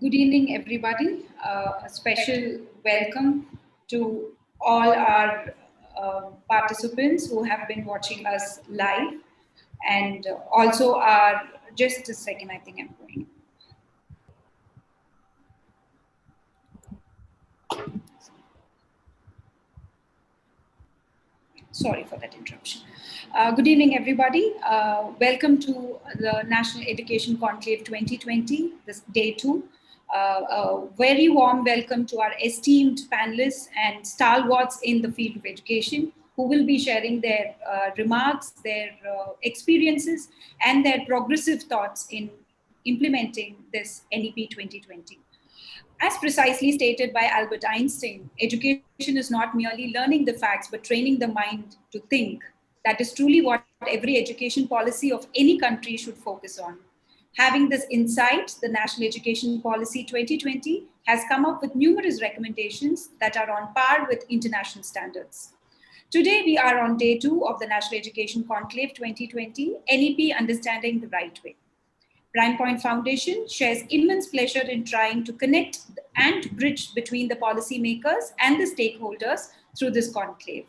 Good evening, everybody. A special welcome to all our participants who have been watching us live, and also our. Just a second, I think I'm going. Sorry for that interruption. Good evening, everybody. Welcome to the National Education Conclave 2020, this day 2. A very warm welcome to our esteemed panelists and stalwarts in the field of education who will be sharing their remarks, their experiences, and their progressive thoughts in implementing this NEP 2020. As precisely stated by Albert Einstein, education is not merely learning the facts, but training the mind to think. That is truly what every education policy of any country should focus on. Having this insight, the National Education Policy 2020 has come up with numerous recommendations that are on par with international standards. Today, we are on day 2 of the National Education Conclave 2020, NEP Understanding the Right Way. Prime Point Foundation shares immense pleasure in trying to connect and bridge between the policymakers and the stakeholders through this conclave.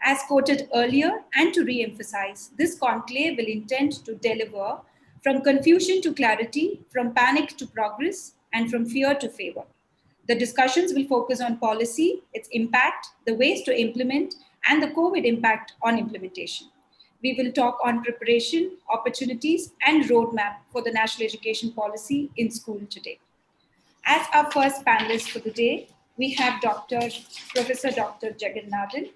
As quoted earlier, and to re-emphasize, this conclave will intend to deliver from confusion to clarity, from panic to progress, and from fear to favor. The discussions will focus on policy, its impact, the ways to implement, and the COVID impact on implementation. We will talk on preparation, opportunities, and roadmap for the national education policy in school today. As our first panelist for the day, we have Professor Dr. Jagannathan.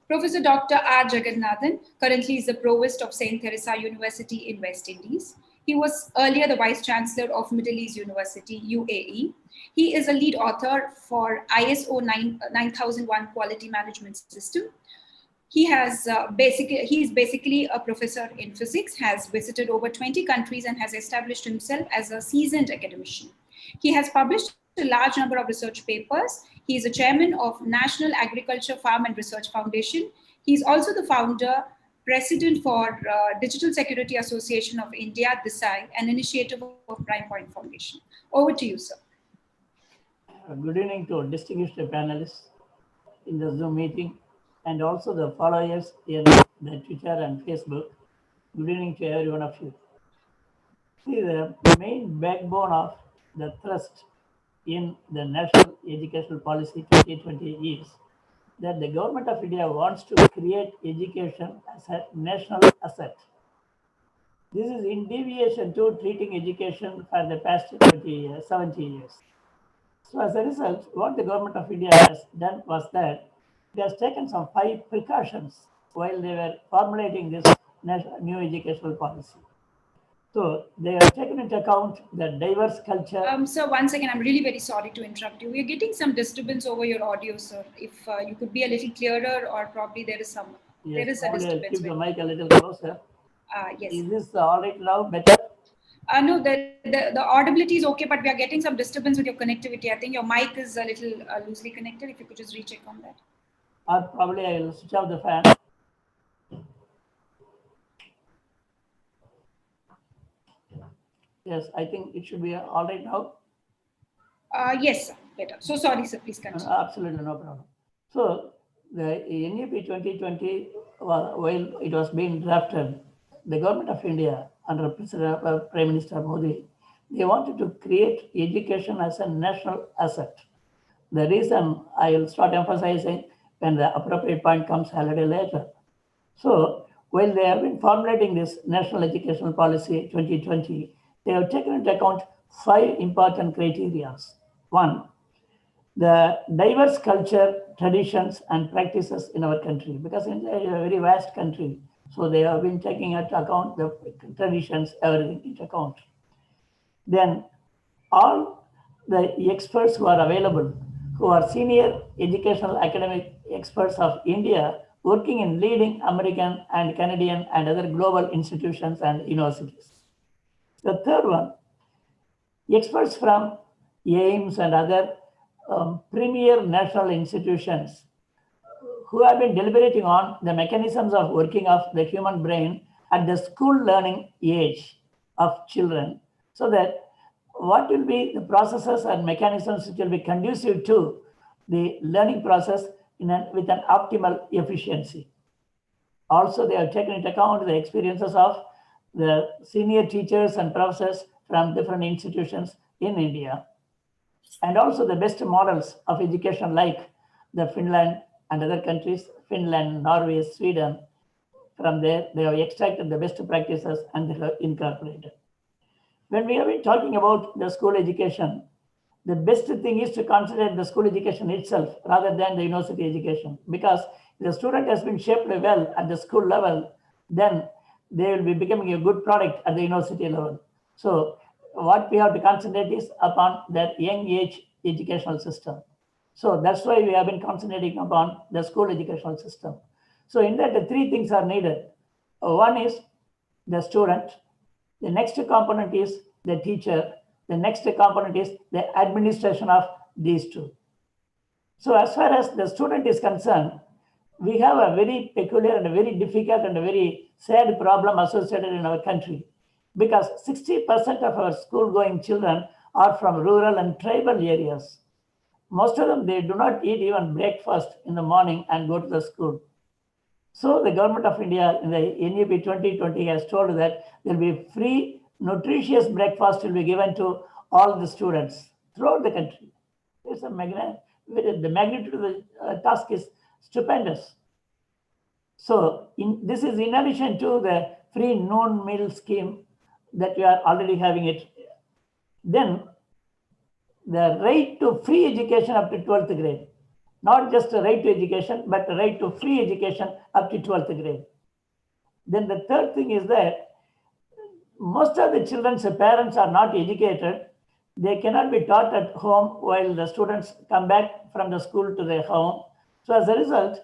Professor Dr. R. Jagannathan currently is the Provost of St. Teresa University in West Indies. He was earlier the Vice Chancellor of Middle East University, UAE. He is a lead author for ISO 9001 Quality Management System. He is basically a professor in physics, has visited over 20 countries and has established himself as a seasoned academician. He has published a large number of research papers. He is a chairman of National Agriculture Farm and Research Foundation. He is also the founder, president for Digital Security Association of India, DISAI, an initiative of Prime Point Foundation. Over to you, sir. Good evening to distinguished panelists in the Zoom meeting and also the followers in the Twitter and Facebook. Good evening to every one of you. See, the main backbone of the thrust in the National Educational Policy 2020 is that the Government of India wants to create education as a national asset. This is in deviation to treating education for the past 70 years. So as a result, what the Government of India has done was that it has taken some 5 precautions while they were formulating this new educational policy. So they have taken into account the diverse culture. Sir, one second, I'm really very sorry to interrupt you. We're getting some disturbance over your audio, sir. If you could be a little clearer, or probably there is some, there is a disturbance. Keep the mic a little closer. Yes. Is this all right now, better? No, the audibility is okay, but we are getting some disturbance with your connectivity. I think your mic is a little loosely connected. If you could just recheck on that. Or probably I will switch off the fan. Yes, I think it should be all right now. Yes, sir. better. So sorry, sir, please continue. Absolutely no problem. So the NEP 2020, while it was being drafted, the government of India under Prime Minister Modi, they wanted to create education as a national asset. The reason I will start emphasizing when the appropriate point comes a little later. So while they have been formulating this National Education Policy 2020, they have taken into account 5 important criteria. One, the diverse culture, traditions, and practices in our country, because India is a very vast country. So they have been taking into account the traditions, everything into account. Then all the experts who are available, who are senior educational academic experts of India, working in leading American and Canadian and other global institutions and universities. The third one, experts from AIMS and other premier national institutions who have been deliberating on the mechanisms of working of the human brain at the school learning age of children, so that what will be the processes and mechanisms which will be conducive to the learning process with an optimal efficiency. Also, they have taken into account the experiences of the senior teachers and professors from different institutions in India, and also the best models of education like the Finland and other countries, Finland, Norway, Sweden. From there, they have extracted the best practices and they have incorporated. When we have been talking about the school education, the best thing is to consider the school education itself rather than the university education, because if the student has been shaped well at the school level, then they will be becoming a good product at the university level. So what we have to concentrate is upon that young age educational system. So that's why we have been concentrating upon the school educational system. So in that, the 3 things are needed. One is the student. The next component is the teacher. The next component is the administration of these 2. So as far as the student is concerned, we have a very peculiar and a very difficult and a very sad problem associated in our country, because 60% of our school-going children are from rural and tribal areas. Most of them, they do not eat even breakfast in the morning and go to the school. So the government of India in the NEP 2020 has told that there will be free, nutritious breakfast will be given to all the students throughout the country. It's the magnitude of the task is stupendous. So this is in addition to the free noon meal scheme that we are already having it. Then the right to free education up to 12th grade. Not just a right to education, but a right to free education up to 12th grade. Then the third thing is that most of the children's parents are not educated. They cannot be taught at home while the students come back from the school to their home. So as a result,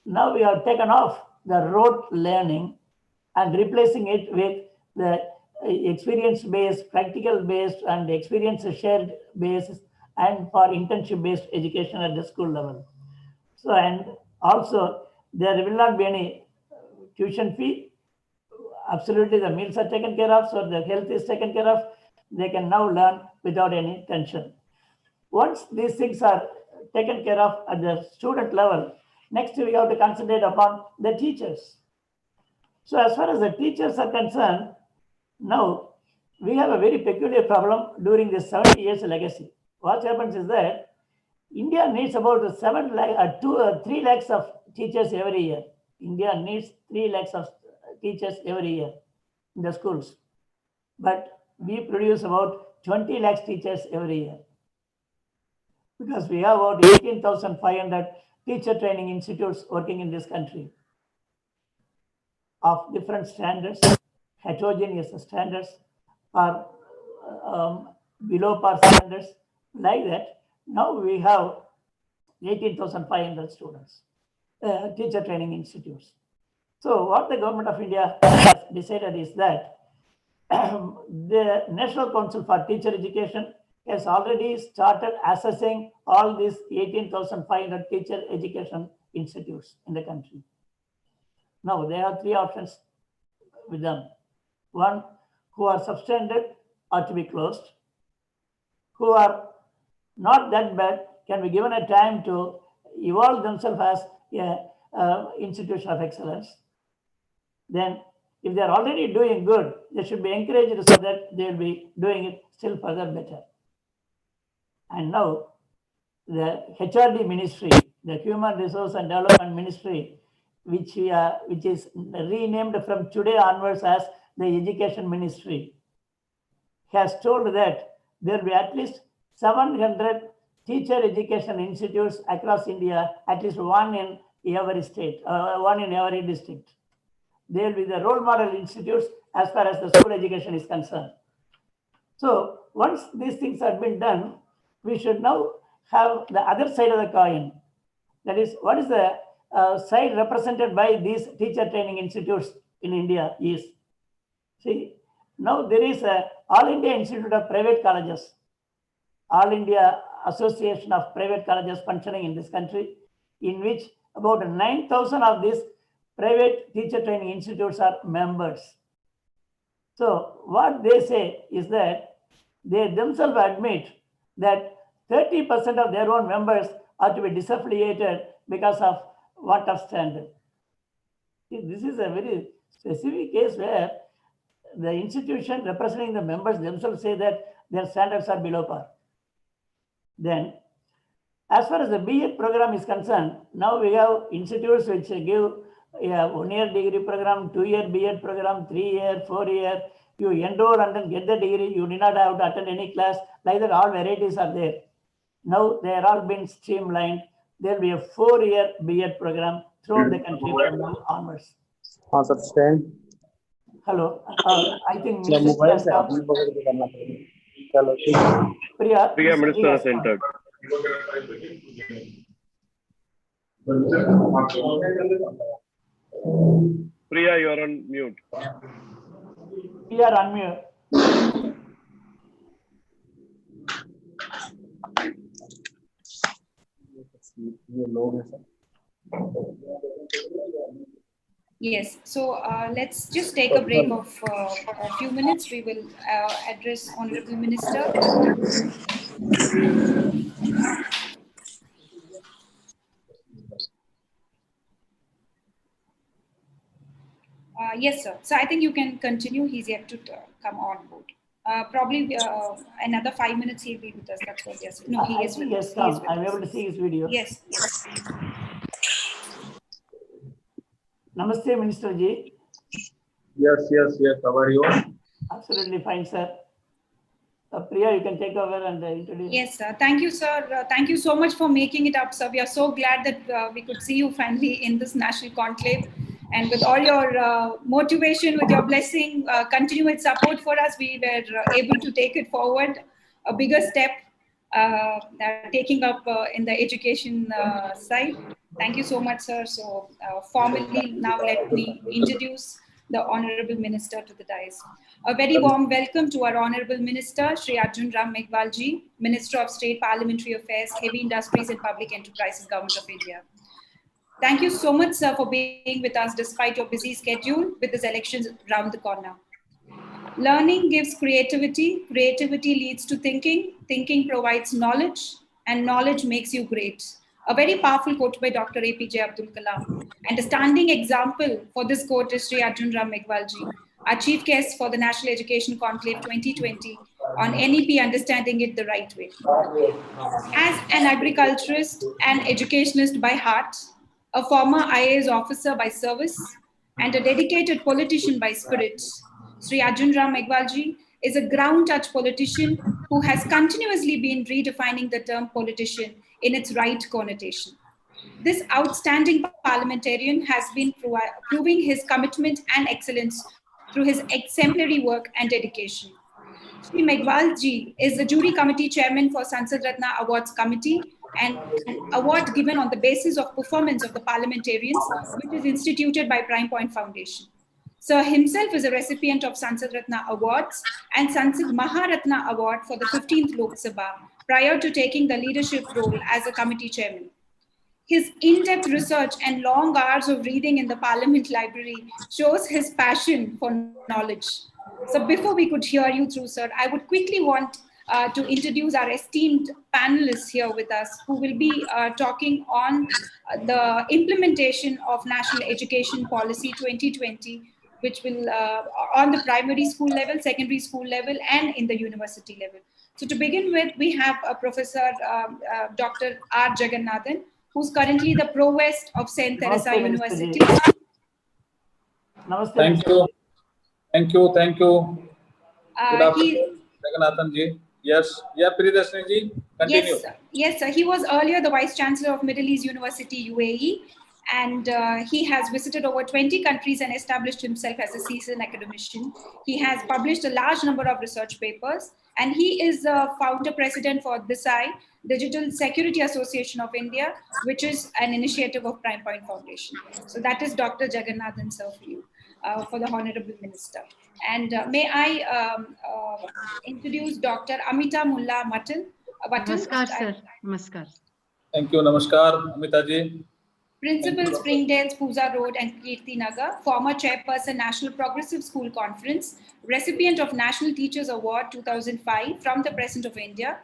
now we have taken off the rote learning and replacing it with the experience-based, practical-based, and experience-shared-based, and for internship-based education at the school level. So, and also there will not be any tuition fee. Absolutely, the meals are taken care of, so the health is taken care of. They can now learn without any tension. Once these things are taken care of at the student level, next we have to concentrate upon the teachers. So as far as the teachers are concerned, now we have a very peculiar problem during this 70 years legacy. What happens is that India needs about 3 lakhs of teachers every year. India needs 3 lakhs of teachers every year in the schools. But we produce about 20 lakhs teachers every year, because we have about 18,500 teacher training institutes working in this country of different standards, heterogeneous standards, or below par standards, like that. Now we have 18,500 students, teacher training institutes. So what the government of India has decided is that the National Council for Teacher Education has already started assessing all these 18,500 teacher education institutes in the country. Now they have 3 options with them. One, who are substandard are to be closed, who are not that bad, can be given a time to evolve themselves as a institution of excellence, then if they are already doing good, they should be encouraged so that they will be doing it still further better. And now the HRD ministry, the Human Resource and Development Ministry, which is renamed from today onwards as the Education Ministry, has told that there will be at least 700 teacher education institutes across India, at least one in every state, one in every district. They will be the role model institutes as far as the school education is concerned. So once these things have been done, we should now have the other side of the coin. That is, what is the side represented by these teacher training institutes in India is, see, now there is a All India Institute of Private Colleges, All India Association of Private Colleges functioning in this country, in which about 9,000 of these private teacher training institutes are members. So what they say is that they themselves admit that 30% of their own members are to be disaffiliated because of want of standard. This is a very specific case where the institution representing the members themselves say that their standards are below par. Then, as far as the B.Ed program is concerned, now we have institutes which give a 1-year degree program, 2-year B.Ed program, 3-year, 4-year. You enroll and then get the degree. You do not have to attend any class. Like that, all varieties are there. Now they are all been streamlined. There will be a 4-year B.Ed program throughout the country from now onwards. Hello, I think Priya Minister has entered. Priya, you are on mute. We are on mute. Yes, so let's just take a break of a few minutes. We will address Honorable Minister. Yes, sir. So I think you can continue. He's yet to come on board. Probably another 5 minutes he'll be with us. That's what they're saying. No, he is with us. I'm able to see his video. Yes, yes. Namaste, Minister Ji. Yes. How are you? Absolutely fine, sir. Priya, you can take over and introduce. Yes, sir. Thank you, sir. Thank you so much for making it up, sir. We are so glad that we could see you finally in this national conclave. And with all your motivation, with your blessing, continued support for us, we were able to take it forward, a bigger step, taking up in the education side. Thank you so much, sir. So formally, now let me introduce the Honorable Minister to the dais. A very warm welcome to our Honorable Minister, Shri Arjun Ram Meghwal Ji, Minister of State Parliamentary Affairs, Heavy Industries and Public Enterprises, Government of India. Thank you so much, sir, for being with us despite your busy schedule with these elections around the corner. Learning gives creativity, creativity leads to thinking, thinking provides knowledge, and knowledge makes you great. A very powerful quote by Dr. APJ Abdul Kalam. And a standing example for this quote is Shri Arjun Ram Meghwal Ji, our Chief Guest for the National Education Conclave 2020 on NEP Understanding It the Right Way. As an agriculturist and educationist by heart, a former IAS officer by service, and a dedicated politician by spirit, Sri Arjun Ram Meghwal Ji is a ground-touch politician who has continuously been redefining the term politician in its right connotation. This outstanding parliamentarian has been proving his commitment and excellence through his exemplary work and dedication. Shri Meghwal Ji is the jury committee chairman for Sansad Ratna Awards Committee, and award given on the basis of performance of the parliamentarians, which is instituted by Prime Point Foundation. Sir himself is a recipient of Sansad Ratna Awards and Sansad Maharatna Award for the 15th Lok Sabha prior to taking the leadership role as a committee chairman. His in-depth research and long hours of reading in the Parliament Library shows his passion for knowledge. So before we could hear you through, sir, I would quickly want to introduce our esteemed panelists here with us, who will be talking on the implementation of National Education Policy 2020, which will on the primary school level, secondary school level, and in the university level. So to begin with, we have Professor Dr. R. Jagannathan, who's currently the Provost of St. Teresa Namaste, University. Namaste, Thank Minister you. ji. Thank you. Thank you. Good He, afternoon, Jagannathan ji. Yes. Yeah, Priyadarshini ji. Continue. yes, sir. He was earlier the Vice Chancellor of Middle East University, UAE, and he has visited over 20 countries and established himself as a seasoned academician. He has published a large number of research papers, and he is the founder president for DISI, Digital Security Association of India, which is an initiative of Prime Point Foundation. So that is Dr. Jagannathan, sir, for you, for the Honorable Minister. And may I introduce Dr. Amita Mullah Matal. Namaskar, sir. Namaskar. Thank you. Namaskar, Amita ji. Principal, Thank you, Springdale, Puja Road, and Kirti Nagar, former chairperson, National Progressive School Conference, recipient of National Teachers Award 2005 from the President of India,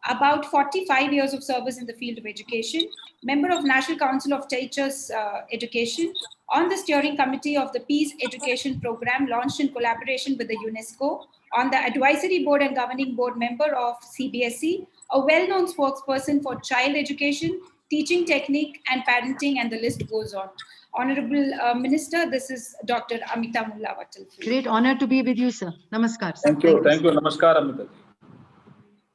about 45 years of service in the field of education, member of National Council of Teachers Education, on the steering committee of the Peace Education Program launched in collaboration with the UNESCO, on the advisory board and governing board member of CBSE, a well-known spokesperson for child education, teaching technique, and parenting, and the list goes on. Honorable Minister, this is Dr. Amita Mullah Matal. Great honor to be with you, sir. Namaskar. Sir. Thank you. Thank sir. you. Namaskar, Amita ji.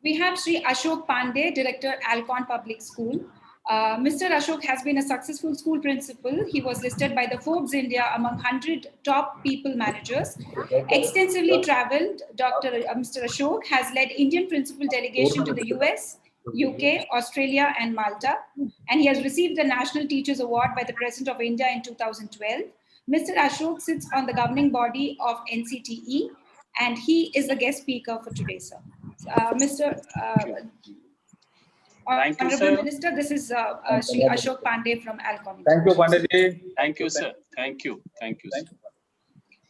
We have Sri Ashok Pandey, Director, Alcon Public School. Mr. Ashok has been a successful school principal. He was listed by the Forbes India among 100 top people managers. Extensively traveled, Mr. Ashok has led Indian principal delegation to the US, UK, Australia, and Malta. And he has received the National Teachers Award by the President of India in 2012. Mr. Ashok sits on the governing body of NCTE, and he is the guest speaker for today, sir. Mr. Thank you, Honorable sir. Minister, this is Sri Ashok Pandey from Alcon. Thank you, Pandey ji. Thank you, sir. Thank you. Thank you, sir. Thank you.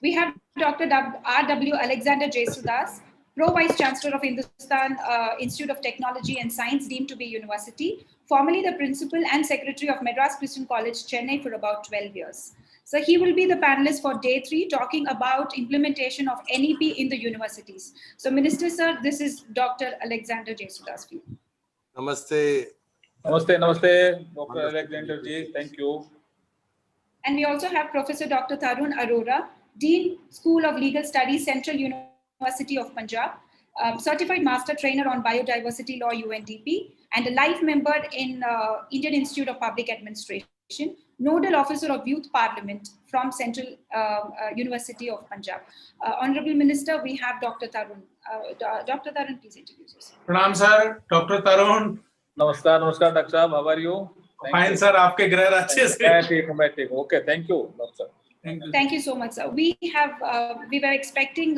We have Dr. R.W. Alexander Jesudas, Pro Vice Chancellor of Hindustan Institute of Technology and Science, deemed to be university, formerly the Principal and Secretary of Madras Christian College, Chennai, for about 12 years. So he will be the panelist for day 3, talking about implementation of NEP in the universities. So Minister, sir, this is Dr. Alexander Jesudas. Namaste. Namaste, namaste, Dr. Alexander ji. Thank you. And we also have Professor Dr. Tarun Arora, Dean, School of Legal Studies, Central University of Punjab, Certified Master Trainer on Biodiversity Law, UNDP, and a life member in Indian Institute of Public Administration, Nodal Officer of Youth Parliament from Central University of Punjab. Honorable Minister, we have Dr. Tarun. Dr. Tarun, please introduce yourself. प्रणाम sir, doctor Tarun. Namaskar, namaskar, Dr. Saab. How are you? Fine sir, आपके ग्रह अच्छे से. मैं ठीक. Okay, thank you, Doctor. Thank you so much, sir. We were expecting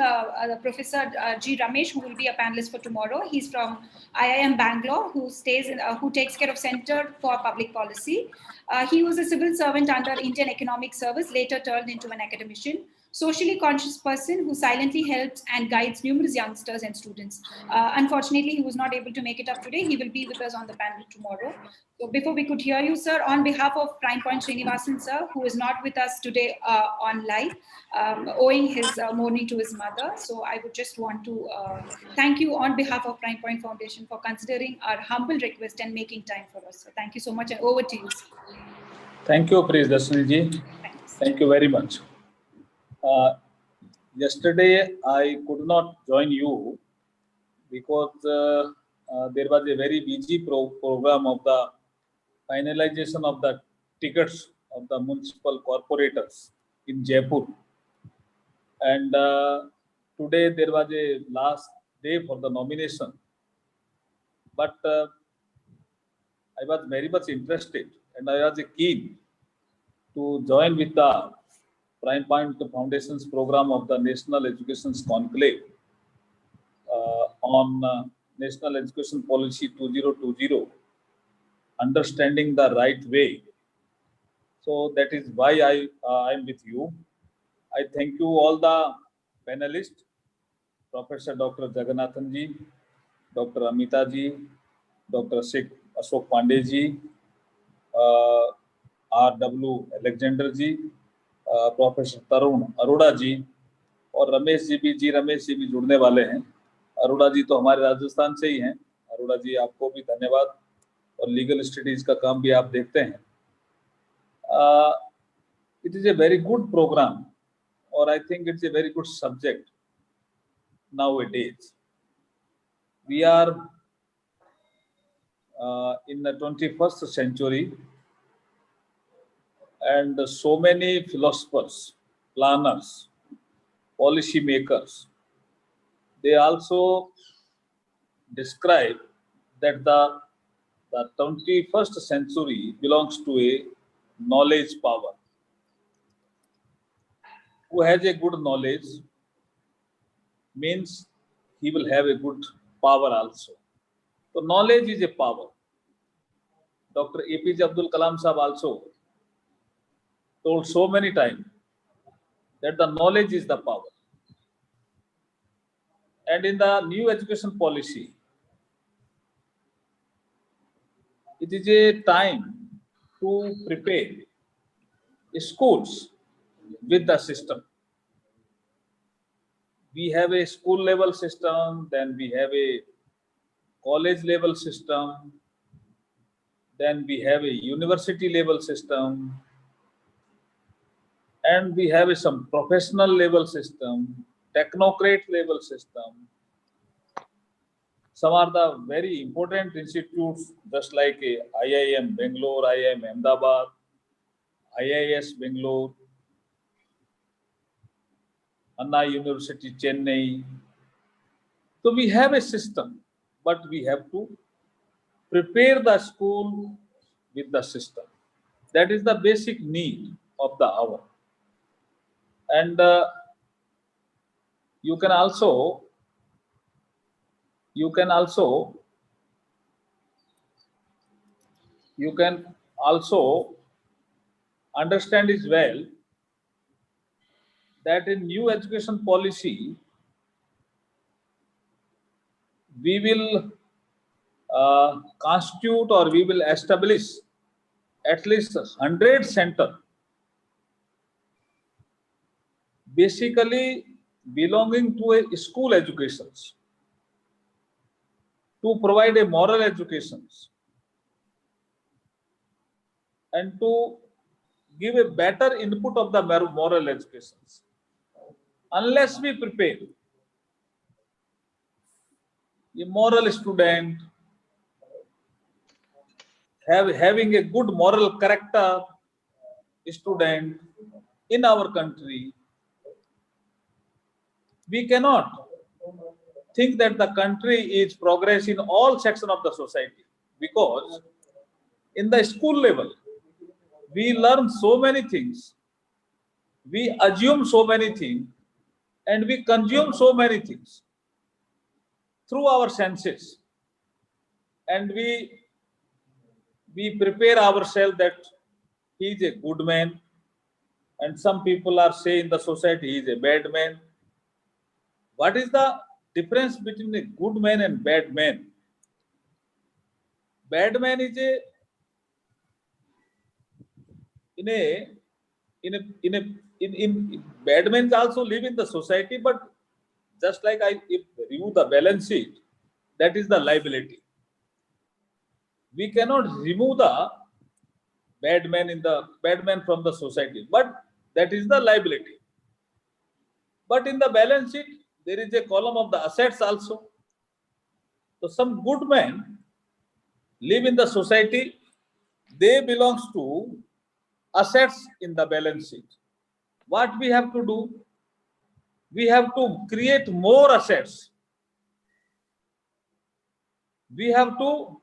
Professor G. Ramesh, who will be a panelist for tomorrow. He's from IIM Bangalore, who takes care of Center for Public Policy. He was a civil servant under Indian Economic Service, later turned into an academician. Socially conscious person who silently helps and guides numerous youngsters and students. Unfortunately, he was not able to make it up today. He will be with us on the panel tomorrow. So before we could hear you, sir, on behalf of Prime Point Srinivasan, sir, who is not with us today on live, owing his mourning to his mother. So I would just want to thank you on behalf of Prime Point Foundation for considering our humble request and making time for us. So thank you so much, and over to you, sir. Thank you, Priyadarshini ji. Thank you very much. Yesterday, I could not join you because there was a very busy program of the finalization of the tickets of the municipal corporators in Jaipur. And today there was a last day for the nomination. But I was very much interested and I was keen to join with the Prime Point Foundation's program of the National Education Conclave on National Education Policy 2020, understanding the right way. So that is why I am with you. I thank you all the panelists, Professor Dr. Jagannathan ji, Dr. Amita ji, Dr. Sheikh Ashok Pandey ji, R.W. Alexander ji, professor Tarun Arora ji और रमेश जी भी जुड़ने वाले हैं। अरोड़ा जी तो हमारे राजस्थान से ही हैं। अरोड़ा जी आपको भी धन्यवाद, और लीगल स्टडीज का काम भी आप देखते हैं। It is a very good programme, और I think it's a very good subject nowadays. We are in the 21st century, and so many philosophers, planners, policy makers, they also describe that the 21st century belongs to a knowledge power. Who has a good knowledge means he will have a good power also. So knowledge is a power. Dr. APJ Abdul Kalam Sahab also told so many times that the knowledge is the power. And in the new education policy, it is a time to prepare schools with the system. We have a school level system, then we have a college level system, then we have a university level system, and we have some professional level system, technocrat level system. Some are the very important institutes, just like IIM Bangalore, IIM Ahmedabad, IIS Bangalore, Anna University Chennai. So we have a system, but we have to prepare the school with the system. That is the basic need of the hour. And you can also understand as well that in new education policy we will constitute, or we will establish at least 100 center basically belonging to a school educations, to provide a moral educations and to give a better input of the moral educations. Unless we prepare a moral student, having a good moral character student in our country, we cannot think that the country is progress in all sections of the society, because in the school level we learn so many things, we assume so many things, and we consume so many things through our senses, and we prepare ourselves that he is a good man, and some people are saying in the society he is a bad man. What is the difference between a good man and bad man? Bad man is bad men also live in the society, but just like if remove the balance sheet, that is the liability. We cannot remove the bad man from the society, but that is the liability. But in the balance sheet, there is a column of the assets also. So some good men live in the society, they belongs to assets in the balance sheet. What we have to do? We have to create more assets. We have to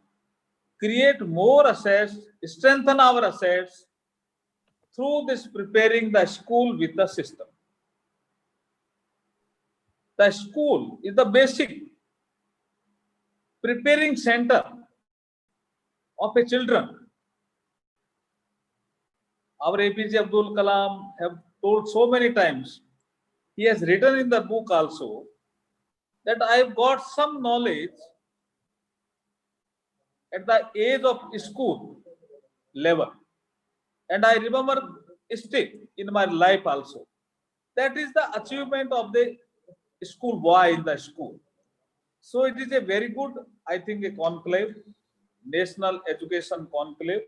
create more assets, strengthen our assets through this preparing the school with the system. The school is the basic preparing center of a children. Our APJ Abdul Kalam have told so many times, he has written in the book also, that I have got some knowledge at the age of school level. And I remember still in my life also. That is the achievement of the school boy in the school. So it is a very good, I think, a conclave, National Education Conclave,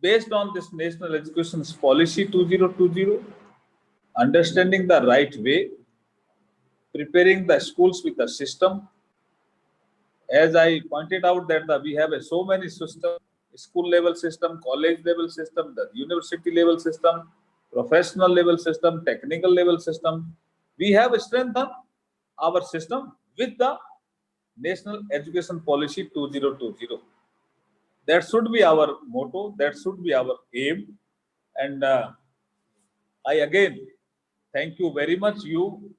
based on this National Education Policy 2020, understanding the right way, preparing the schools with the system. As I pointed out that we have so many systems, school level system, college level system, the university level system, professional level system, technical level system. We have strengthened our system with the National Education Policy 2020. That should be our motto, that should be our aim. And I again thank you very much, you,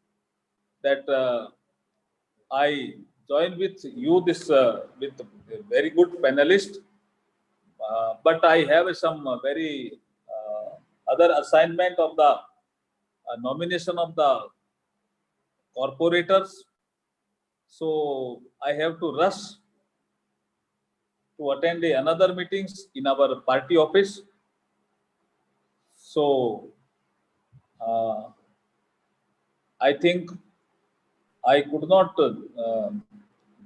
that I join with you this with a very good panelist. But I have some very other assignment of the nomination of the corporators. So I have to rush to attend another meetings in our party office. So I think I could not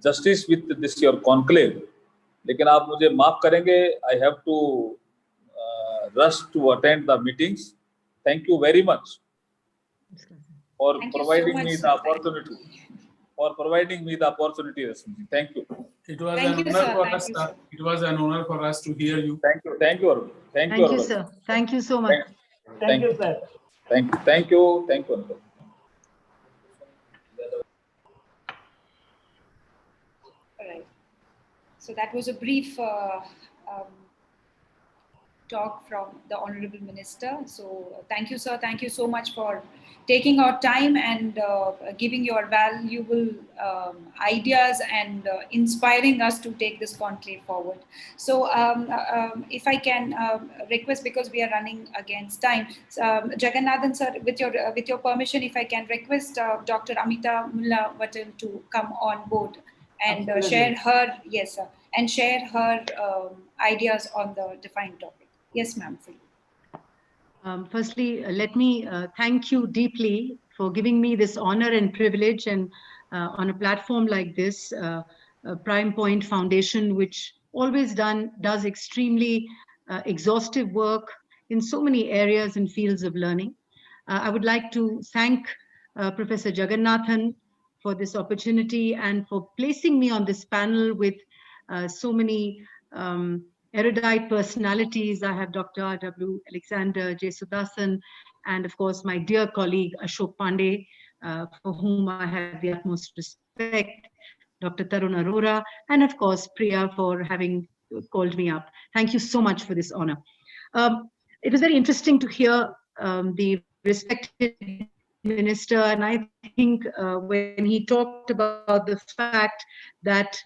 justice with this your conclave. लेकिन आप मुझे माफ करेंगे. I have to rush to attend the meetings. Thank you very much for providing me the opportunity. For providing me the opportunity, Rasmi. Thank you. It was an honor for us. It was an honor for us to hear you. Thank you. Thank you, Arun. Thank you, sir. Thank you so much. Thank you, sir. Thank you. Thank you. Thank you. All right. So that was a brief talk from the Honorable Minister. So thank you, sir. Thank you so much for taking our time and giving your valuable ideas and inspiring us to take this conclave forward. So if I can request, because we are running against time, Jagannathan sir, with your permission, if I can request Dr. Amita Mullah Vatal to come on board and share her, yes sir, and share her ideas on the defined topic. Yes, ma'am. Firstly, let me thank you deeply for giving me this honor and privilege, and on a platform like this, Prime Point Foundation, which always does extremely exhaustive work in so many areas and fields of learning. I would like to thank Professor Jagannathan for this opportunity and for placing me on this panel with so many erudite personalities. I have Dr. R.W. Alexander, J. Sudasan, and of course my dear colleague Ashok Pandey, for whom I have the utmost respect, Dr. Tarun Arora, and of course Priya for having called me up. Thank you so much for this honor. It was very interesting to hear the respected minister, and I think when he talked about the fact that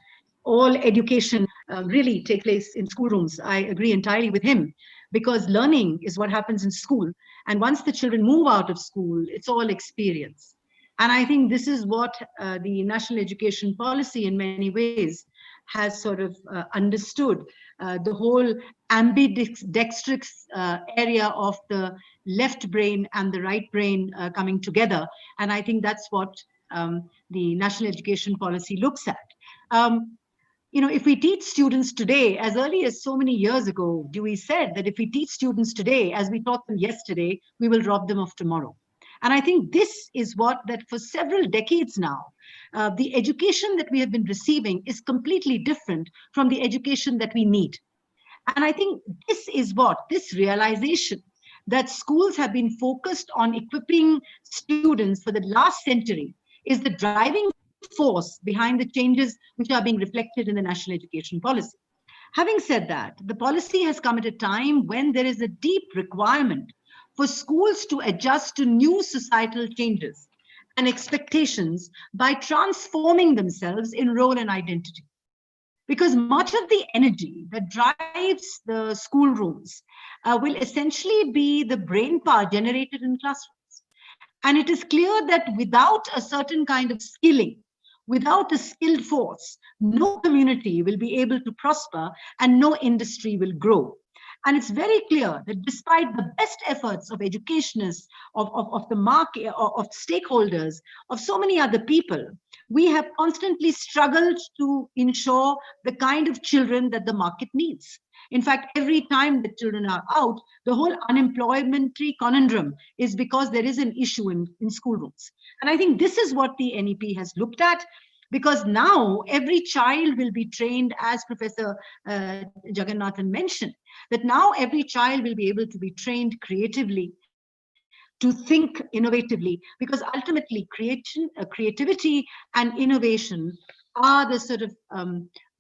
all education really take place in schoolrooms, I agree entirely with him, because learning is what happens in school. And once the children move out of school, it's all experience. And I think this is what the National Education Policy in many ways has sort of understood, the whole ambidextrous area of the left brain and the right brain coming together. And I think that's what the National Education Policy looks at. You know, if we teach students today, as early as so many years ago, Dewey said that if we teach students today as we taught them yesterday, we will rob them of tomorrow. And I think this is what, that for several decades now, the education that we have been receiving is completely different from the education that we need. And I think this is what, this realization that schools have been focused on equipping students for the last century is the driving force behind the changes which are being reflected in the National Education Policy. Having said that, the policy has come at a time when there is a deep requirement for schools to adjust to new societal changes and expectations by transforming themselves in role and identity. Because much of the energy that drives the schoolrooms will essentially be the brain power generated in classrooms. And it is clear that without a certain kind of skilling, Without a skilled force, no community will be able to prosper and no industry will grow. And it's very clear that despite the best efforts of educationists, of the market, of stakeholders, of so many other people, we have constantly struggled to ensure the kind of children that the market needs. In fact, every time the children are out, the whole unemploymentary conundrum is because there is an issue in schoolrooms. And I think this is what the NEP has looked at, because now every child will be trained, as Professor Jagannathan mentioned, that now every child will be able to be trained creatively, to think innovatively, because ultimately creativity and innovation are the sort of,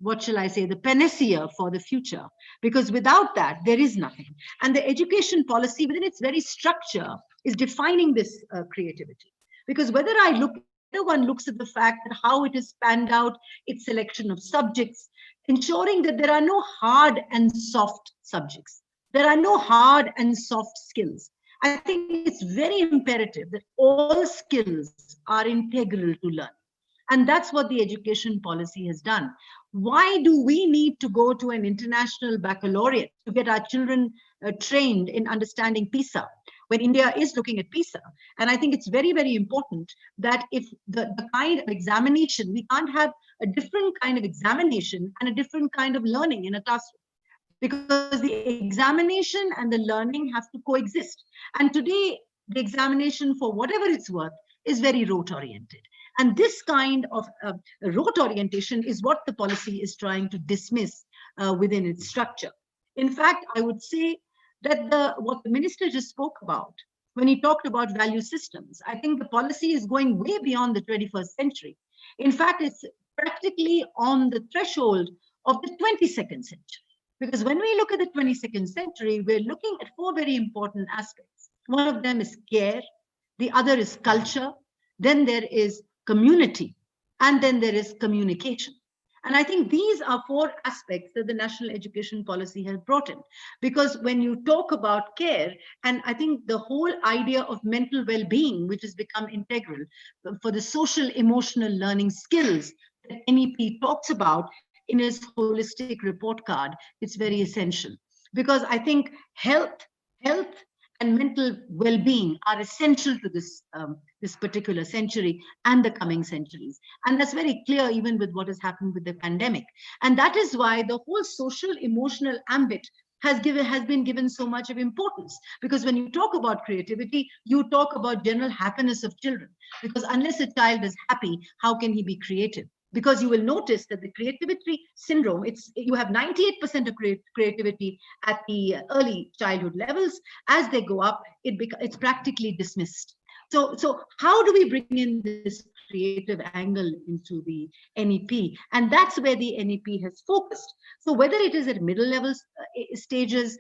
what shall I say, the panacea for the future, because without that, there is nothing. And the education policy within its very structure is defining this creativity. Because whether one looks at the fact that how it has panned out its selection of subjects, ensuring that there are no hard and soft subjects. There are no hard and soft skills. I think it's very imperative that all skills are integral to learning. And that's what the education policy has done. Why do we need to go to an international baccalaureate to get our children trained in understanding PISA, when India is looking at PISA? And I think it's very, very important that if the kind of examination, we can't have a different kind of examination and a different kind of learning in a classroom, because the examination and the learning have to coexist. And today, the examination, for whatever it's worth, is very rote oriented. And this kind of rote orientation is what the policy is trying to dismiss within its structure. In fact, I would say that what the minister just spoke about, when he talked about value systems, I think the policy is going way beyond the 21st century. In fact, it's practically on the threshold of the 22nd century. Because when we look at the 22nd century, we're looking at four very important aspects. One of them is care, the other is culture, then there is community, and then there is communication. And I think these are four aspects that the National Education Policy has brought in. Because when you talk about care, and I think the whole idea of mental well-being, which has become integral for the social emotional learning skills that NEP talks about in his holistic report card, it's very essential. Because I think health and mental well-being are essential to this particular century and the coming centuries. And that's very clear even with what has happened with the pandemic. And that is why the whole social emotional ambit has been given so much of importance. Because when you talk about creativity, you talk about general happiness of children. Because unless a child is happy, how can he be creative? Because you will notice that the creativity syndrome, you have 98% of creativity at the early childhood levels. As they go up, it's practically dismissed. So how do we bring in this creative angle into the NEP? And that's where the NEP has focused. So whether it is at middle level stages,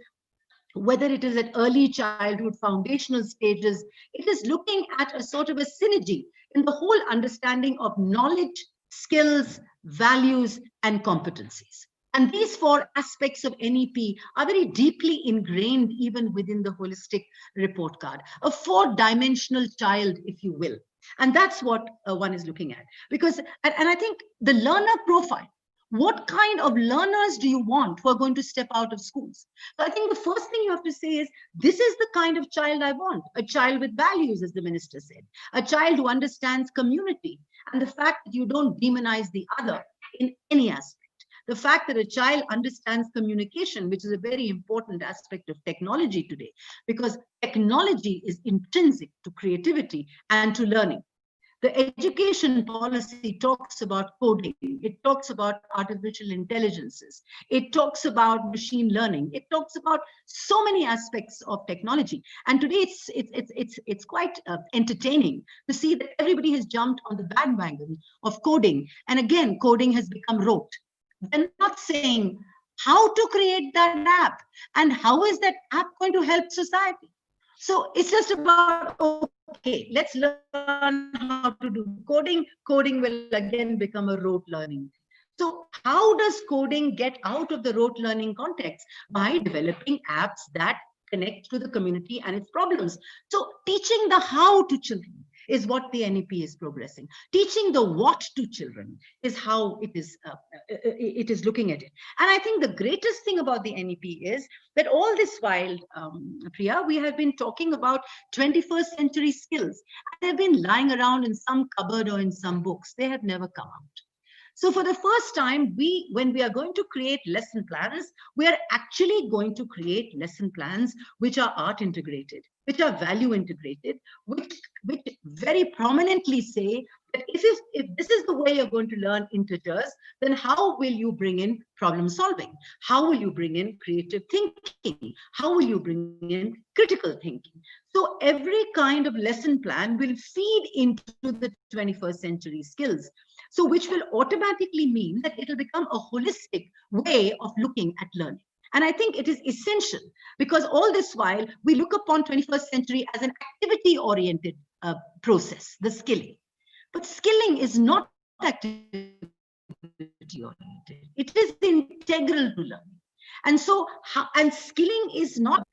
whether it is at early childhood foundational stages, it is looking at a sort of a synergy in the whole understanding of knowledge, skills, values, and competencies. And these four aspects of NEP are very deeply ingrained even within the holistic report card, a four-dimensional child, if you will. And that's what one is looking at. Because, and I think the learner profile, what kind of learners do you want who are going to step out of schools? So I think the first thing you have to say is, this is the kind of child I want. A child with values, as the minister said. A child who understands community and the fact that you don't demonize the other in any aspect. The fact that a child understands communication, which is a very important aspect of technology today, because technology is intrinsic to creativity and to learning. The education policy talks about coding. It talks about artificial intelligences. It talks about machine learning. It talks about so many aspects of technology. And today it's quite entertaining to see that everybody has jumped on the bandwagon of coding. And again, coding has become rote. They're not saying how to create that app and how is that app going to help society. So it's just about, okay, let's learn how to do coding. Coding will again become a rote learning. So how does coding get out of the rote learning context? By developing apps that connect to the community and its problems. So teaching the how to children. is what the NEP is progressing. Teaching the what to children is how it is looking at it. And I think the greatest thing about the NEP is that all this while, Priya, we have been talking about 21st century skills. They've been lying around in some cupboard or in some books. They have never come out. So for the first time, when we are going to create lesson plans, we are actually going to create lesson plans which are art integrated, which are value integrated, which very prominently say that if this is the way you're going to learn integers, then how will you bring in problem solving? How will you bring in creative thinking? How will you bring in critical thinking? So every kind of lesson plan will feed into the 21st century skills. So which will automatically mean that it will become a holistic way of looking at learning. And I think it is essential because all this while we look upon 21st century as an activity-oriented process, the skilling. But skilling is not activity-oriented. It is integral to learning. And so, and skilling is not,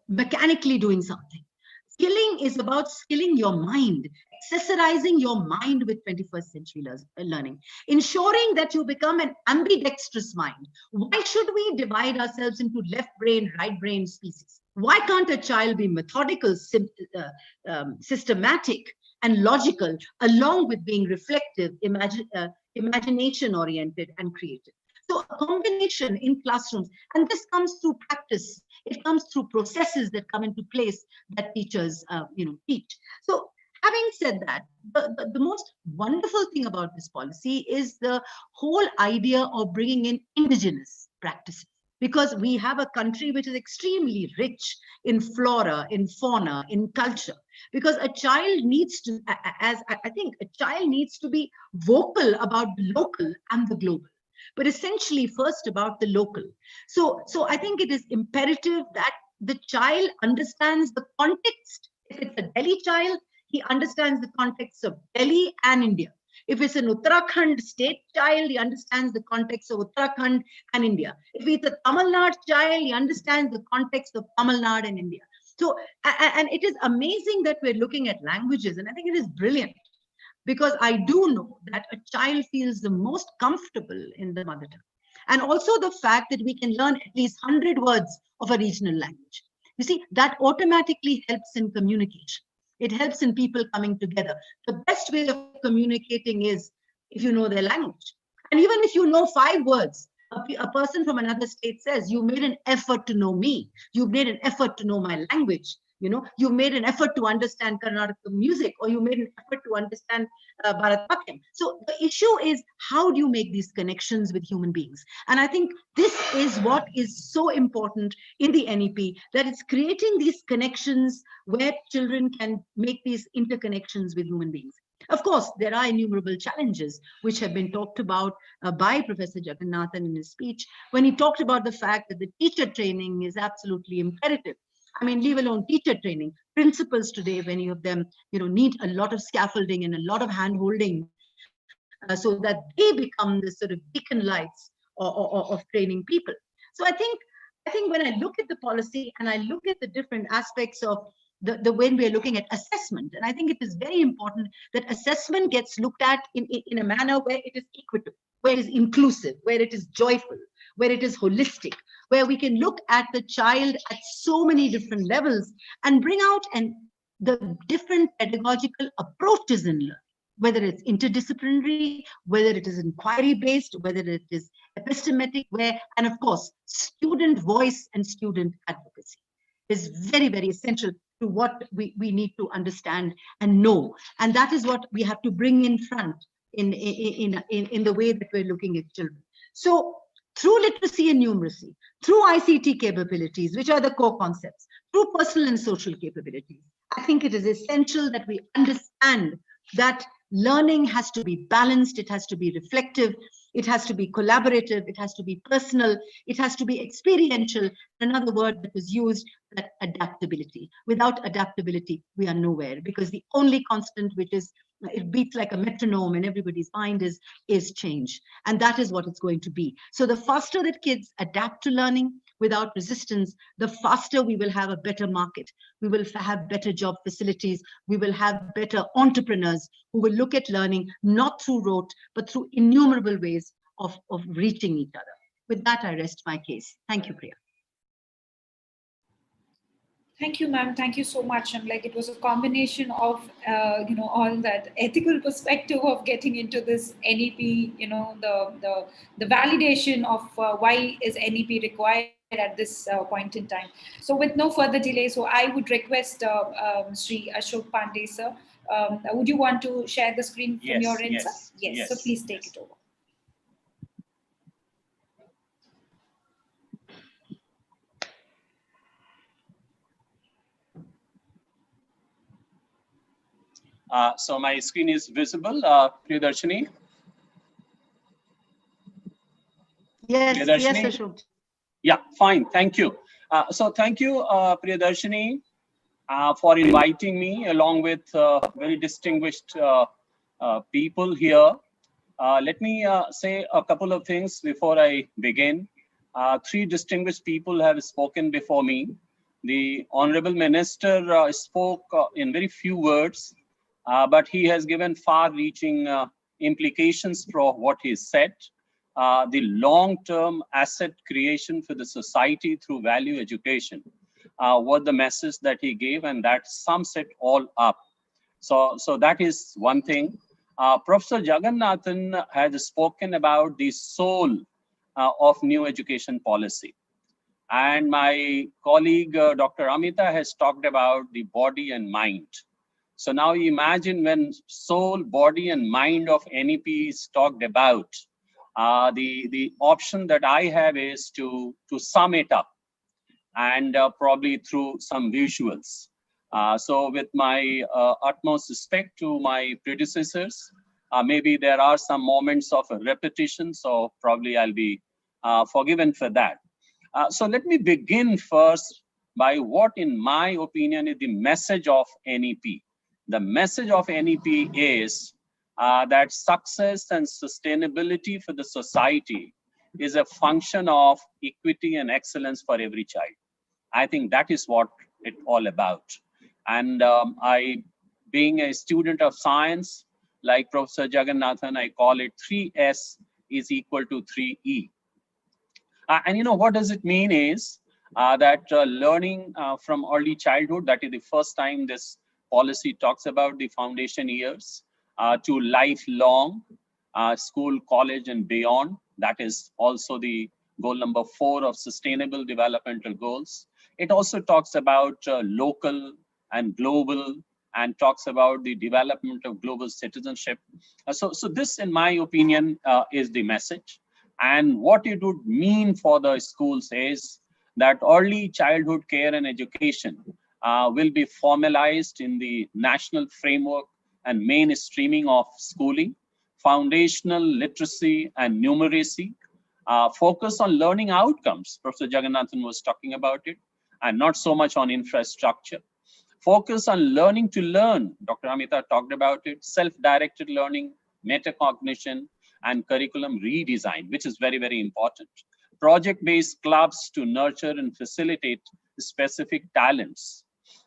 mechanically doing something. Skilling is about skilling your mind, accessorizing your mind with 21st century learning, ensuring that you become an ambidextrous mind. Why should we divide ourselves into left brain, right brain species? Why can't a child be methodical, systematic, and logical, along with being reflective, imagination oriented, and creative? So a combination in classrooms, and this comes through practice. It comes through processes that come into place that teachers, teach. So having said that, the most wonderful thing about this policy is the whole idea of bringing in indigenous practices. Because we have a country which is extremely rich in flora, in fauna, in culture. Because a child needs to, I think a child needs to be vocal about the local and the global, but essentially first about the local. So I think it is imperative that the child understands the context. If it's a Delhi child, he understands the context of Delhi and India. If it's an Uttarakhand state child, he understands the context of Uttarakhand and India. If it's a Tamil Nadu child, he understands the context of Tamil Nadu and India. So, and it is amazing that we're looking at languages, and I think it is brilliant because I do know that a child feels the most comfortable in the mother tongue. And also the fact that we can learn at least 100 words of a regional language. You see, that automatically helps in communication. It helps in people coming together. The best way of communicating is if you know their language. And even if you know 5 words, a person from another state says, you made an effort to know me. You've made an effort to know my language. You made an effort to understand Carnatic music, or you made an effort to understand Bharatanatyam. So the issue is, how do you make these connections with human beings? And I think this is what is so important in the NEP, that it's creating these connections where children can make these interconnections with human beings. Of course, there are innumerable challenges which have been talked about by Professor Jagannathan in his speech, when he talked about the fact that the teacher training is absolutely imperative. I mean, leave alone teacher training. Principals today, many of them, need a lot of scaffolding and a lot of hand-holding so that they become the sort of beacon lights of training people. So I think when I look at the policy and I look at the different aspects of when we're looking at assessment, and I think it is very important that assessment gets looked at in a manner where it is equitable, where it is inclusive, where it is joyful, where it is holistic, where we can look at the child at so many different levels and bring out the different pedagogical approaches in learning, whether it's interdisciplinary, whether it is inquiry-based, whether it is epistemic, and of course, student voice and student advocacy is very, very essential to what we need to understand and know. And that is what we have to bring in front in the way that we're looking at children. So through literacy and numeracy, through ICT capabilities, which are the core concepts, through personal and social capabilities, I think it is essential that we understand that learning has to be balanced, it has to be reflective, it has to be collaborative, it has to be personal, it has to be experiential. Another word that was used, that adaptability. Without adaptability, we are nowhere, because the only constant which is, it beats like a metronome in everybody's mind is change. And that is what it's going to be. So the faster that kids adapt to learning, without resistance, the faster we will have a better market. We will have better job facilities. We will have better entrepreneurs who will look at learning not through rote, but through innumerable ways of reaching each other. With that, I rest my case. Thank you, Priya. Thank you, ma'am. Thank you so much. And like, it was a combination of, all that ethical perspective of getting into this NEP, the validation of why is NEP required at this point in time. So with no further delay, so I would request Sri Ashok Pandey, sir, would you want to share the screen from your end, sir? Yes, so please take it over. So my screen is visible, Priyadarshini? Yes, Priyadarshini? yes, Ashok. Yeah, fine, thank you. So thank you, Priyadarshini, for inviting me along with very distinguished people here. Let me say a couple of things before I begin. Three distinguished people have spoken before me. The Honorable Minister spoke in very few words, but he has given far-reaching implications for what he said. The long-term asset creation for the society through value education was the message that he gave, and that sums it all up. So that is one thing. Professor Jagannathan has spoken about the soul of new education policy. And my colleague, Dr. Amita, has talked about the body and mind. So now you imagine when soul, body, and mind of NEP is talked about, the option that I have is to sum it up, and probably through some visuals. So with my utmost respect to my predecessors, maybe there are some moments of repetition, so probably I'll be forgiven for that. So let me begin first by what, in my opinion, is the message of NEP. The message of NEP is that success and sustainability for the society is a function of equity and excellence for every child. I think that is what it's all about. And I, being a student of science, like Professor Jagannathan, I call it 3S is equal to 3E. And you know, what does it mean is that learning from early childhood, that is the first time this policy talks about the foundation years, to lifelong, school, college, and beyond. That is also the goal number 4 of sustainable developmental goals. It also talks about local and global, and talks about the development of global citizenship. So this, in my opinion, is the message. And what it would mean for the schools is that early childhood care and education will be formalized in the national framework and mainstreaming of schooling, foundational literacy and numeracy, focus on learning outcomes. Professor Jagannathan was talking about it, and not so much on infrastructure. Focus on learning to learn. Dr. Amita talked about it, self-directed learning, metacognition, and curriculum redesign, which is very, very important. Project-based clubs to nurture and facilitate specific talents,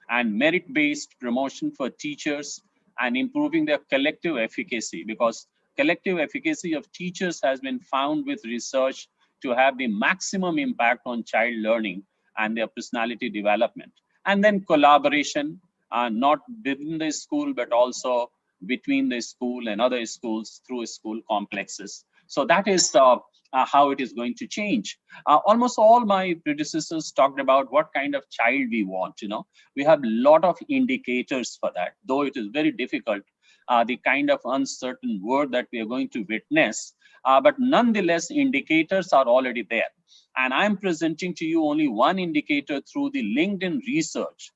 and merit-based promotion for teachers and improving their collective efficacy, because collective efficacy of teachers has been found with research to have the maximum impact on child learning and their personality development. And then collaboration, not within the school, but also between the school and other schools through school complexes. So that is how it is going to change. Almost all my predecessors talked about what kind of child we want. You know, we have a lot of indicators for that, though it is very difficult, the kind of uncertain world that we are going to witness. But nonetheless, indicators are already there. And I'm presenting to you only one indicator through the LinkedIn research,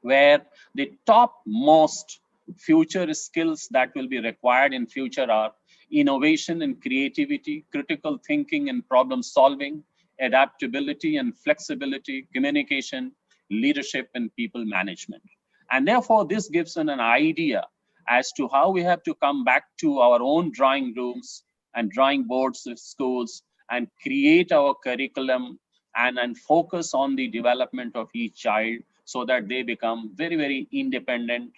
where the topmost future skills that will be required in future are innovation and creativity, critical thinking and problem solving, adaptability and flexibility, communication, leadership, and people management. And therefore, this gives an idea as to how we have to come back to our own drawing rooms and drawing boards of schools and create our curriculum and focus on the development of each child so that they become very, very independent,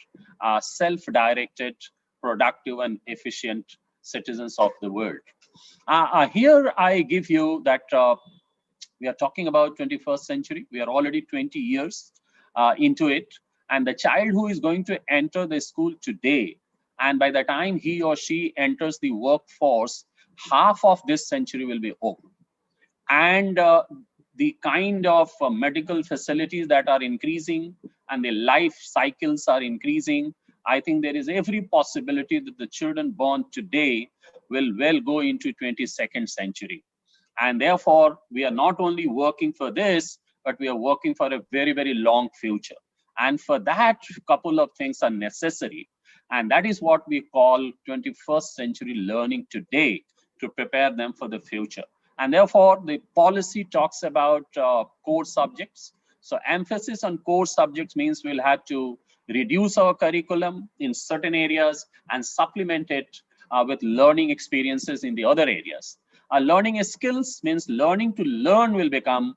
self-directed, productive and efficient citizens of the world. Here I give you that we are talking about 21st century. We are already 20 years into it. And the child who is going to enter the school today, and by the time he or she enters the workforce, half of this century will be over. And the kind of medical facilities that are increasing and the life cycles are increasing, I think there is every possibility that the children born today will well go into 22nd century. And therefore, we are not only working for this, but we are working for a very, very long future. And for that, a couple of things are necessary. And that is what we call 21st century learning today to prepare them for the future. And therefore, the policy talks about core subjects. So emphasis on core subjects means we'll have to reduce our curriculum in certain areas and supplement it with learning experiences in the other areas. Learning skills means learning to learn will become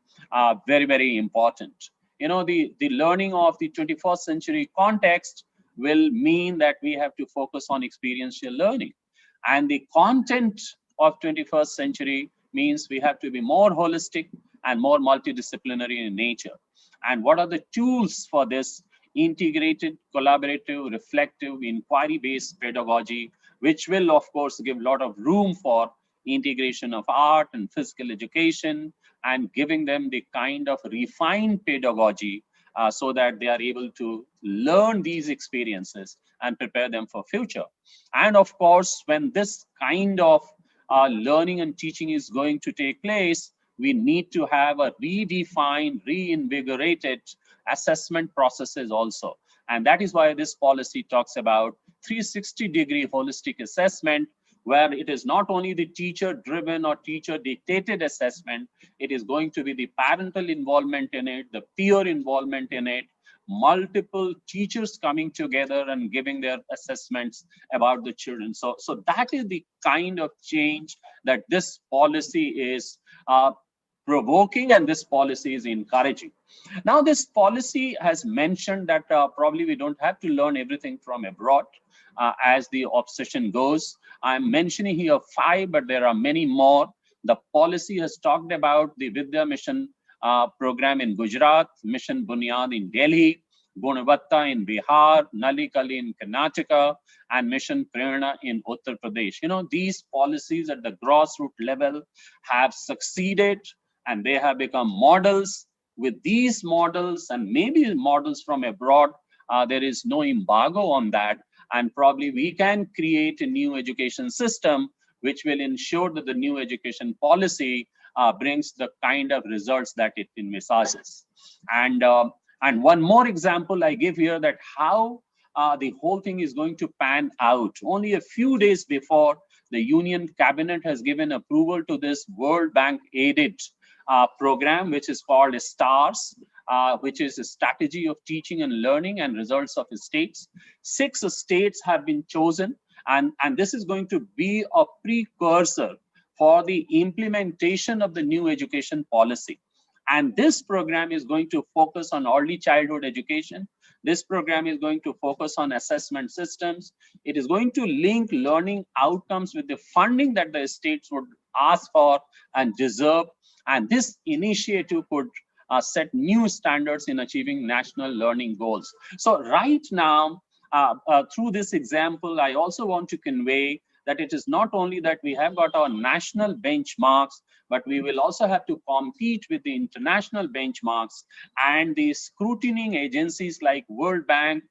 very, very important. You know, the learning of the 21st century context will mean that we have to focus on experiential learning. And the content of 21st century means we have to be more holistic and more multidisciplinary in nature. And what are the tools for this? Integrated, collaborative, reflective, inquiry-based pedagogy, which will, of course, give a lot of room for integration of art and physical education, and giving them the kind of refined pedagogy so that they are able to learn these experiences and prepare them for future. And of course, when this kind of learning and teaching is going to take place, we need to have a redefined, reinvigorated assessment processes also. And that is why this policy talks about 360-degree holistic assessment, where it is not only the teacher-driven or teacher-dictated assessment, it is going to be the parental involvement in it, the peer involvement in it, multiple teachers coming together and giving their assessments about the children. So that is the kind of change that this policy is provoking and this policy is encouraging. Now, this policy has mentioned that probably we don't have to learn everything from abroad as the obsession goes. I'm mentioning here 5, but there are many more. The policy has talked about the Vidya Mission program in Gujarat, Mission Bunyad in Delhi, Gunavatta in Bihar, Nalikali in Karnataka, and Mission Prerna in Uttar Pradesh. You know, these policies at the grassroots level have succeeded and they have become models. With these models and maybe models from abroad, there is no embargo on that. And probably we can create a new education system which will ensure that the new education policy brings the kind of results that it envisages. And one more example I give here, that how the whole thing is going to pan out. Only a few days before, the Union Cabinet has given approval to this World Bank aided program, which is called STARS, which is a strategy of teaching and learning and results of states. 6 states have been chosen, and this is going to be a precursor for the implementation of the new education policy. And this program is going to focus on early childhood education. This program is going to focus on assessment systems. It is going to link learning outcomes with the funding that the states would ask for and deserve. And this initiative could set new standards in achieving national learning goals. So right now, through this example, I also want to convey that it is not only that we have got our national benchmarks, but we will also have to compete with the international benchmarks, and the scrutinying agencies like World Bank,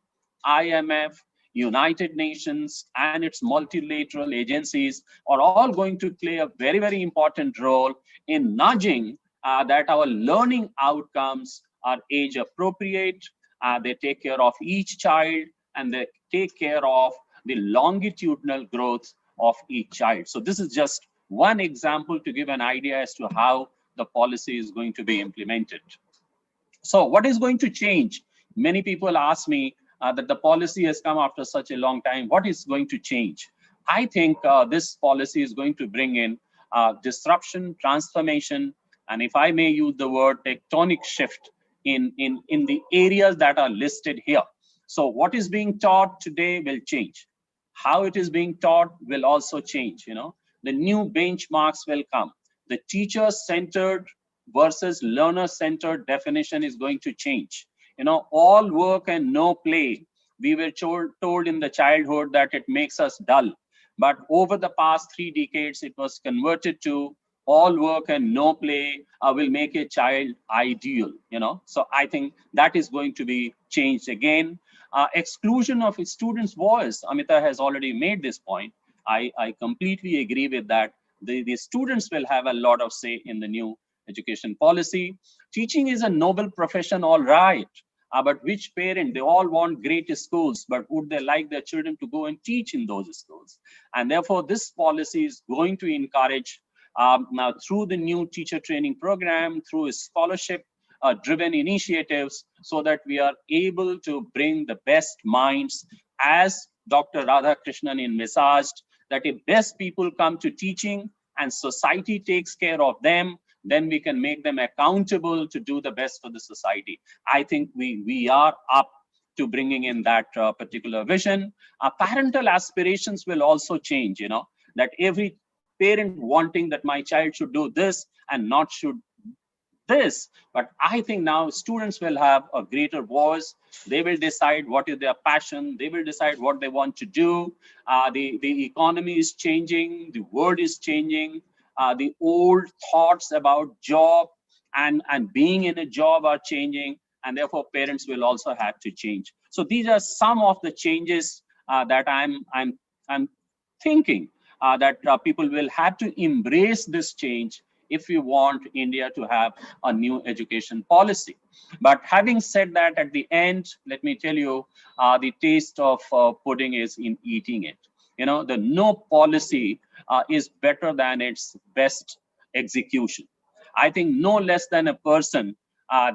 IMF, United Nations, and its multilateral agencies are all going to play a very, very important role in nudging that our learning outcomes are age appropriate, they take care of each child, and they take care of the longitudinal growth of each child. So this is just one example to give an idea as to how the policy is going to be implemented. So what is going to change? Many people ask me that the policy has come after such a long time. What is going to change? I think this policy is going to bring in disruption, transformation, and if I may use the word tectonic shift in the areas that are listed here. So what is being taught today will change. How it is being taught will also change. The new benchmarks will come. The teacher-centered versus learner-centered definition is going to change. All work and no play. We were told in the childhood that it makes us dull. But over the past 3 decades, it was converted to all work and no play will make a child ideal. So I think that is going to be changed again. Exclusion of a student's voice. Amita has already made this point. I completely agree with that. The students will have a lot of say in the new education policy. Teaching is a noble profession, all right. But which parent, they all want great schools, but would they like their children to go and teach in those schools? And therefore, this policy is going to encourage now through the new teacher training program, through scholarship driven initiatives, so that we are able to bring the best minds, as Dr. Radhakrishnan envisaged, that if best people come to teaching and society takes care of them, then we can make them accountable to do the best for the society. I think we are up to bringing in that particular vision. Parental aspirations will also change, that every parent wanting that my child should do this and not should this. But I think now students will have a greater voice. They will decide what is their passion. They will decide what they want to do. The economy is changing. The world is changing. The old thoughts about job and being in a job are changing, and therefore parents will also have to change. So these are some of the changes that I'm thinking that people will have to embrace this change if we want India to have a new education policy. But having said that, at the end, let me tell you, the taste of pudding is in eating it. The no policy is better than its best execution. I think no less than a person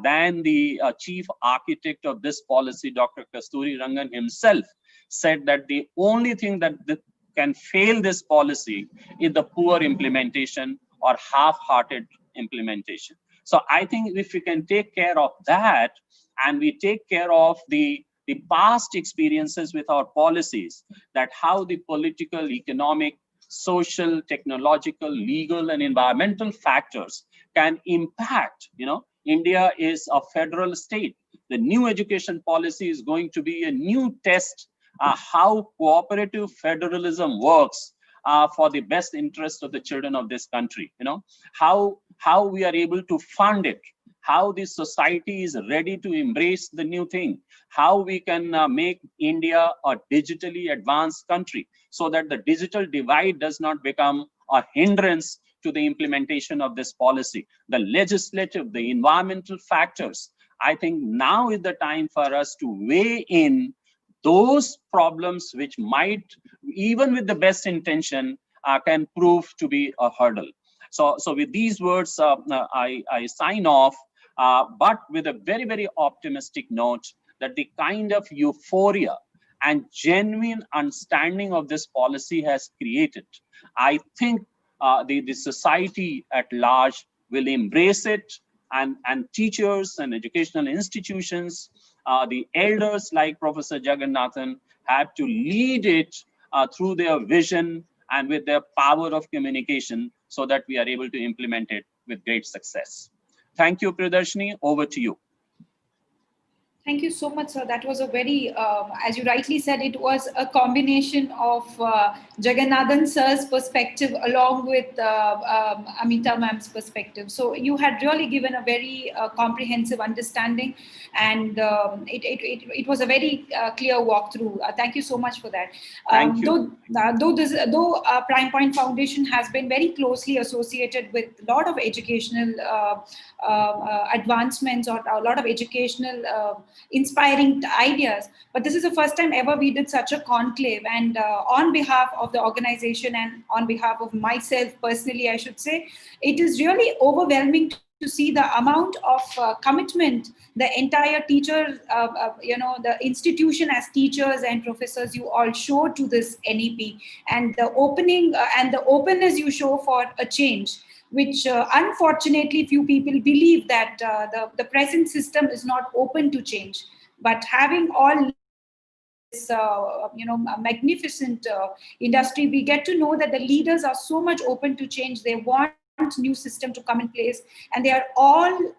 than the chief architect of this policy, Dr. Kasturi Rangan himself, said that the only thing that can fail this policy is the poor implementation or half-hearted implementation. So I think if we can take care of that, and we take care of the past experiences with our policies, that how the political, economic, social, technological, legal, and environmental factors can impact. India is a federal state. The new education policy is going to be a new test how cooperative federalism works for the best interest of the children of this country. How we are able to fund it, how the society is ready to embrace the new thing, how we can make India a digitally advanced country, so that the digital divide does not become a hindrance to the implementation of this policy. The legislative, the environmental factors, I think now is the time for us to weigh in those problems which might, even with the best intention, can prove to be a hurdle. So with these words, I sign off, but with a very, very optimistic note that the kind of euphoria and genuine understanding of this policy has created, I think the society at large will embrace it, and teachers and educational institutions, the elders like Professor Jagannathan, have to lead it through their vision and with their power of communication, so that we are able to implement it with great success. Thank you, Priyadarshini. Over to you. Thank you so much, sir. That was a very, as you rightly said, it was a combination of Jagannathan sir's perspective along with Amita ma'am's perspective. So you had really given a very comprehensive understanding, and it was a very clear walkthrough. Thank you so much for that. Thank you. Though Prime Point Foundation has been very closely associated with a lot of educational advancements, or a lot of educational inspiring ideas, but this is the first time ever we did such a conclave, and on behalf of the organization and on behalf of myself personally, I should say, it is really overwhelming to see the amount of commitment the entire teacher, the institution as teachers and professors, you all show to this NEP, and the opening and the openness you show for a change. which unfortunately few people believe that the present system is not open to change. But having all this, a magnificent industry, we get to know that the leaders are so much open to change. They want new system to come in place, and they are all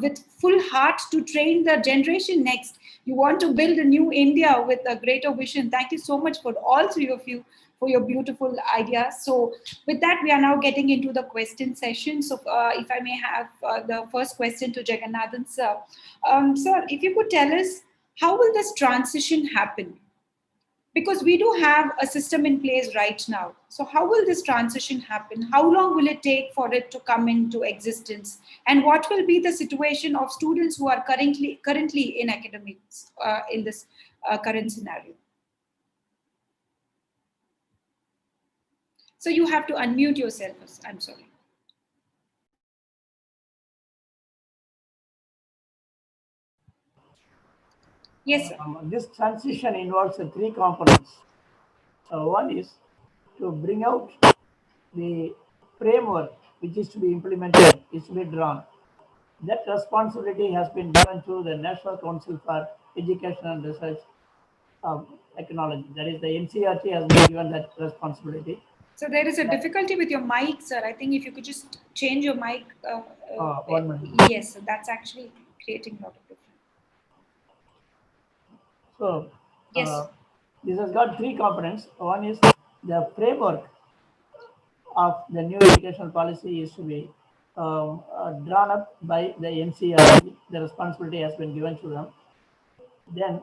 with full heart to train the generation next. You want to build a new India with a greater vision. Thank you so much for all three of you for your beautiful ideas. So with that, we are now getting into the question session. So if I may have the first question to Jagannathan sir. Sir, if you could tell us, how will this transition happen? Because we do have a system in place right now. So how will this transition happen? How long will it take for it to come into existence? And what will be the situation of students who are currently in academics in this current scenario? So you have to unmute yourself. I'm sorry. Yes, sir. This transition involves three components. One is to bring out the framework which is to be implemented, is to be drawn. That responsibility has been given to the National Council for Education and Research Technology. That is, the NCERT has been given that responsibility. So there is a difficulty with your mic, sir. I think if you could just change your mic. 1 minute. Yes, that's actually creating a lot of difference. So Yes. this has got three components. One is the framework of the new educational policy is to be drawn up by the NCERT. The responsibility has been given to them. Then,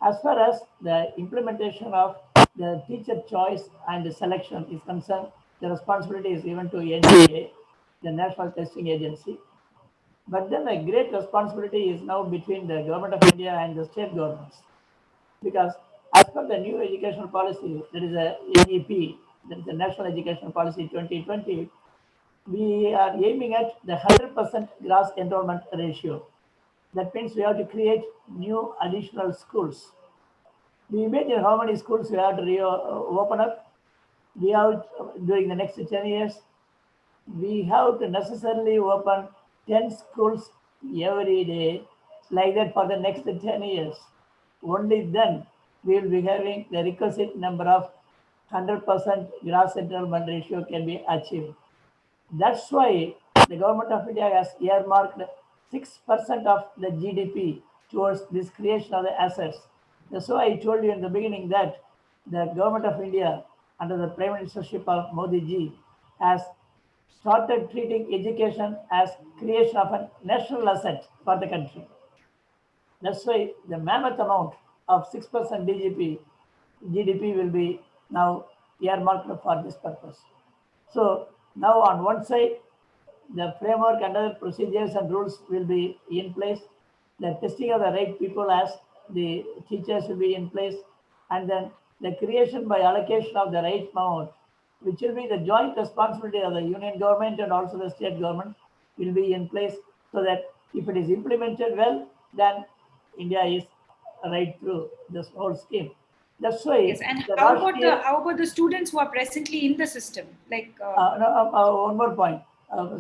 as far as the implementation of the teacher choice and selection is concerned, the responsibility is given to NTA, the National Testing Agency. But then a great responsibility is now between the Government of India and the state governments. Because as per the new educational policy, there is a NEP, that is the National Education Policy 2020, we are aiming at the 100% gross enrollment ratio. That means we have to create new additional schools. We imagine how many schools we have to open up. We have, during the next 10 years, we have to necessarily open 10 schools every day, like that for the next 10 years. Only then we will be having the requisite number of 100% gross enrollment ratio can be achieved. That's why the Government of India has earmarked 6% of the GDP towards this creation of the assets. That's why I told you in the beginning that the Government of India, under the Prime Ministership of Modi ji, has started treating education as creation of a national asset for the country. That's why the mammoth amount of 6% GDP will be now earmarked for this purpose. So now on one side, the framework and other procedures and rules will be in place. The testing of the right people as the teachers will be in place. And then the creation by allocation of the right amount, which will be the joint responsibility of the union government and also the state government, will be in place, so that if it is implemented well, then India is right through this whole scheme. That's why. Yes, and how about the students who are presently in the system? Like one more point.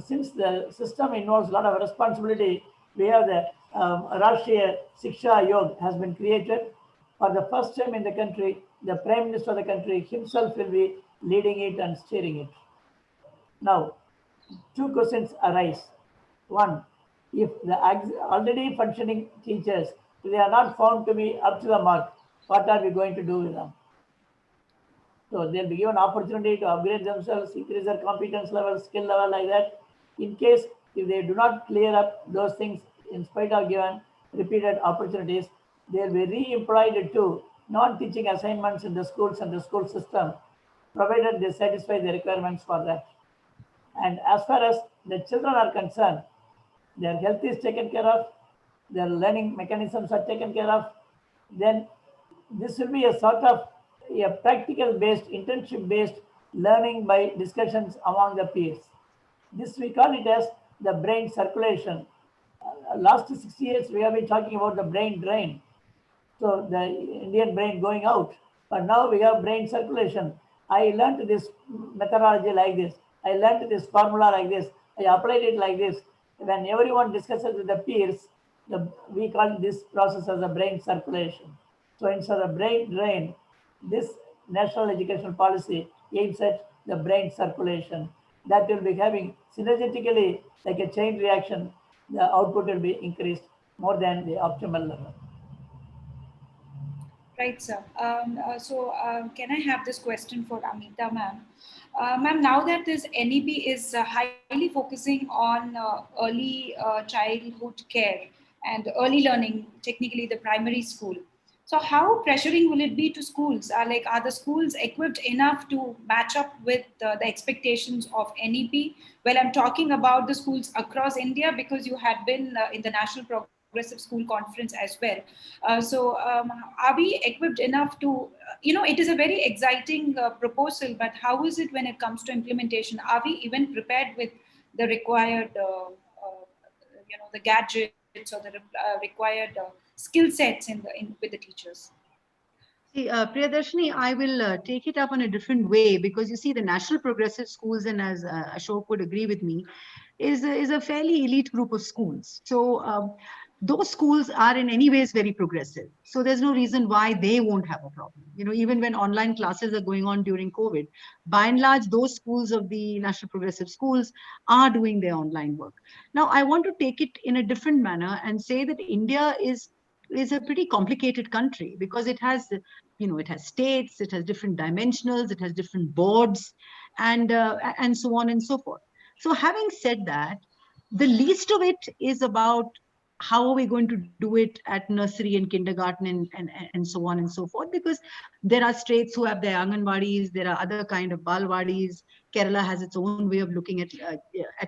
Since the system involves a lot of responsibility, we have the Rashtriya Shiksha Yog has been created. For the first time in the country, the Prime Minister of the country himself will be leading it and steering it. Now, two questions arise. One, if the already functioning teachers, if they are not found to be up to the mark, what are we going to do with them? So they'll be given opportunity to upgrade themselves, increase their competence level, skill level, like that. In case if they do not clear up those things, in spite of given repeated opportunities, they'll be re-employed to non-teaching assignments in the schools and the school system, provided they satisfy the requirements for that. And as far as the children are concerned, their health is taken care of, their learning mechanisms are taken care of, then this will be a sort of a practical based, internship based learning by discussions among the peers. This we call it as the brain circulation. Last 6 years we have been talking about the brain drain. So the Indian brain going out, but now we have brain circulation. I learned this methodology like this. I learned this formula like this. I applied it like this. When everyone discusses with the peers, we call this process as a brain circulation. So instead of brain drain, this National Education Policy aims at the brain circulation. That will be having synergetically like a chain reaction. The output will be increased more than the optimal level. Right, sir. Can I have this question for Amita, ma'am? Ma'am, now that this NEP is highly focusing on early childhood care and early learning, technically the primary school. So how pressuring will it be to schools? Are the schools equipped enough to match up with the expectations of NEP? Well, I'm talking about the schools across India because you had been in the National Progressive School Conference as well. Are we equipped enough to, it is a very exciting proposal, but how is it when it comes to implementation? Are we even prepared with the required, the gadgets or the required skill sets with the teachers? See, Priyadarshini, I will take it up in a different way because you see the National Progressive Schools, and as Ashok would agree with me, is a fairly elite group of schools. So those schools are in any ways very progressive. So there's no reason why they won't have a problem. Even when online classes are going on during COVID, by and large, those schools of the National Progressive Schools are doing their online work. Now, I want to take it in a different manner and say that India is a pretty complicated country because it has, it has states, it has different dimensionals, it has different boards, and so on and so forth. So having said that, the least of it is about how are we going to do it at nursery and kindergarten and so on and so forth, because there are states who have their Anganwadis, there are other kind of Balwadis. Kerala has its own way of looking at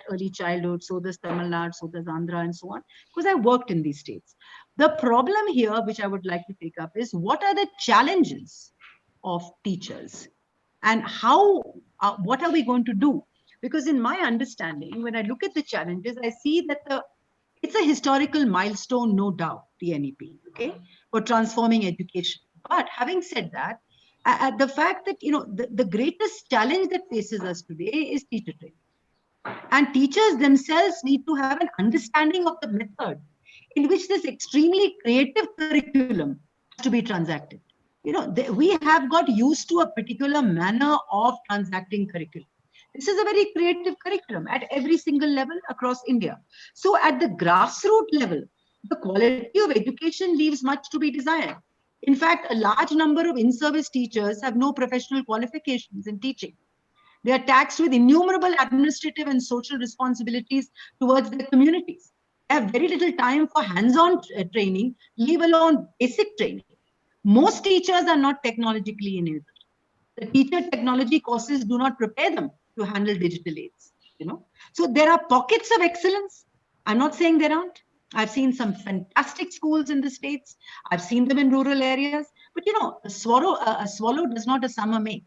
early childhood, so does Tamil Nadu, so does Andhra, and so on, because I worked in these states. The problem here, which I would like to take up, is what are the challenges of teachers and what are we going to do? Because in my understanding, when I look at the challenges, I see that it's a historical milestone, no doubt, the NEP, okay, for transforming education. But having said that, the fact that, the greatest challenge that faces us today is teacher training. And teachers themselves need to have an understanding of the method in which this extremely creative curriculum has to be transacted. We have got used to a particular manner of transacting curriculum. This is a very creative curriculum at every single level across India. So at the grassroots level, the quality of education leaves much to be desired. In fact, a large number of in-service teachers have no professional qualifications in teaching. They are taxed with innumerable administrative and social responsibilities towards their communities. They have very little time for hands-on training, leave alone basic training. Most teachers are not technologically enabled. The teacher technology courses do not prepare them to handle digital aids. So there are pockets of excellence. I'm not saying there aren't. I've seen some fantastic schools in the states. I've seen them in rural areas. But a swallow does not a summer make.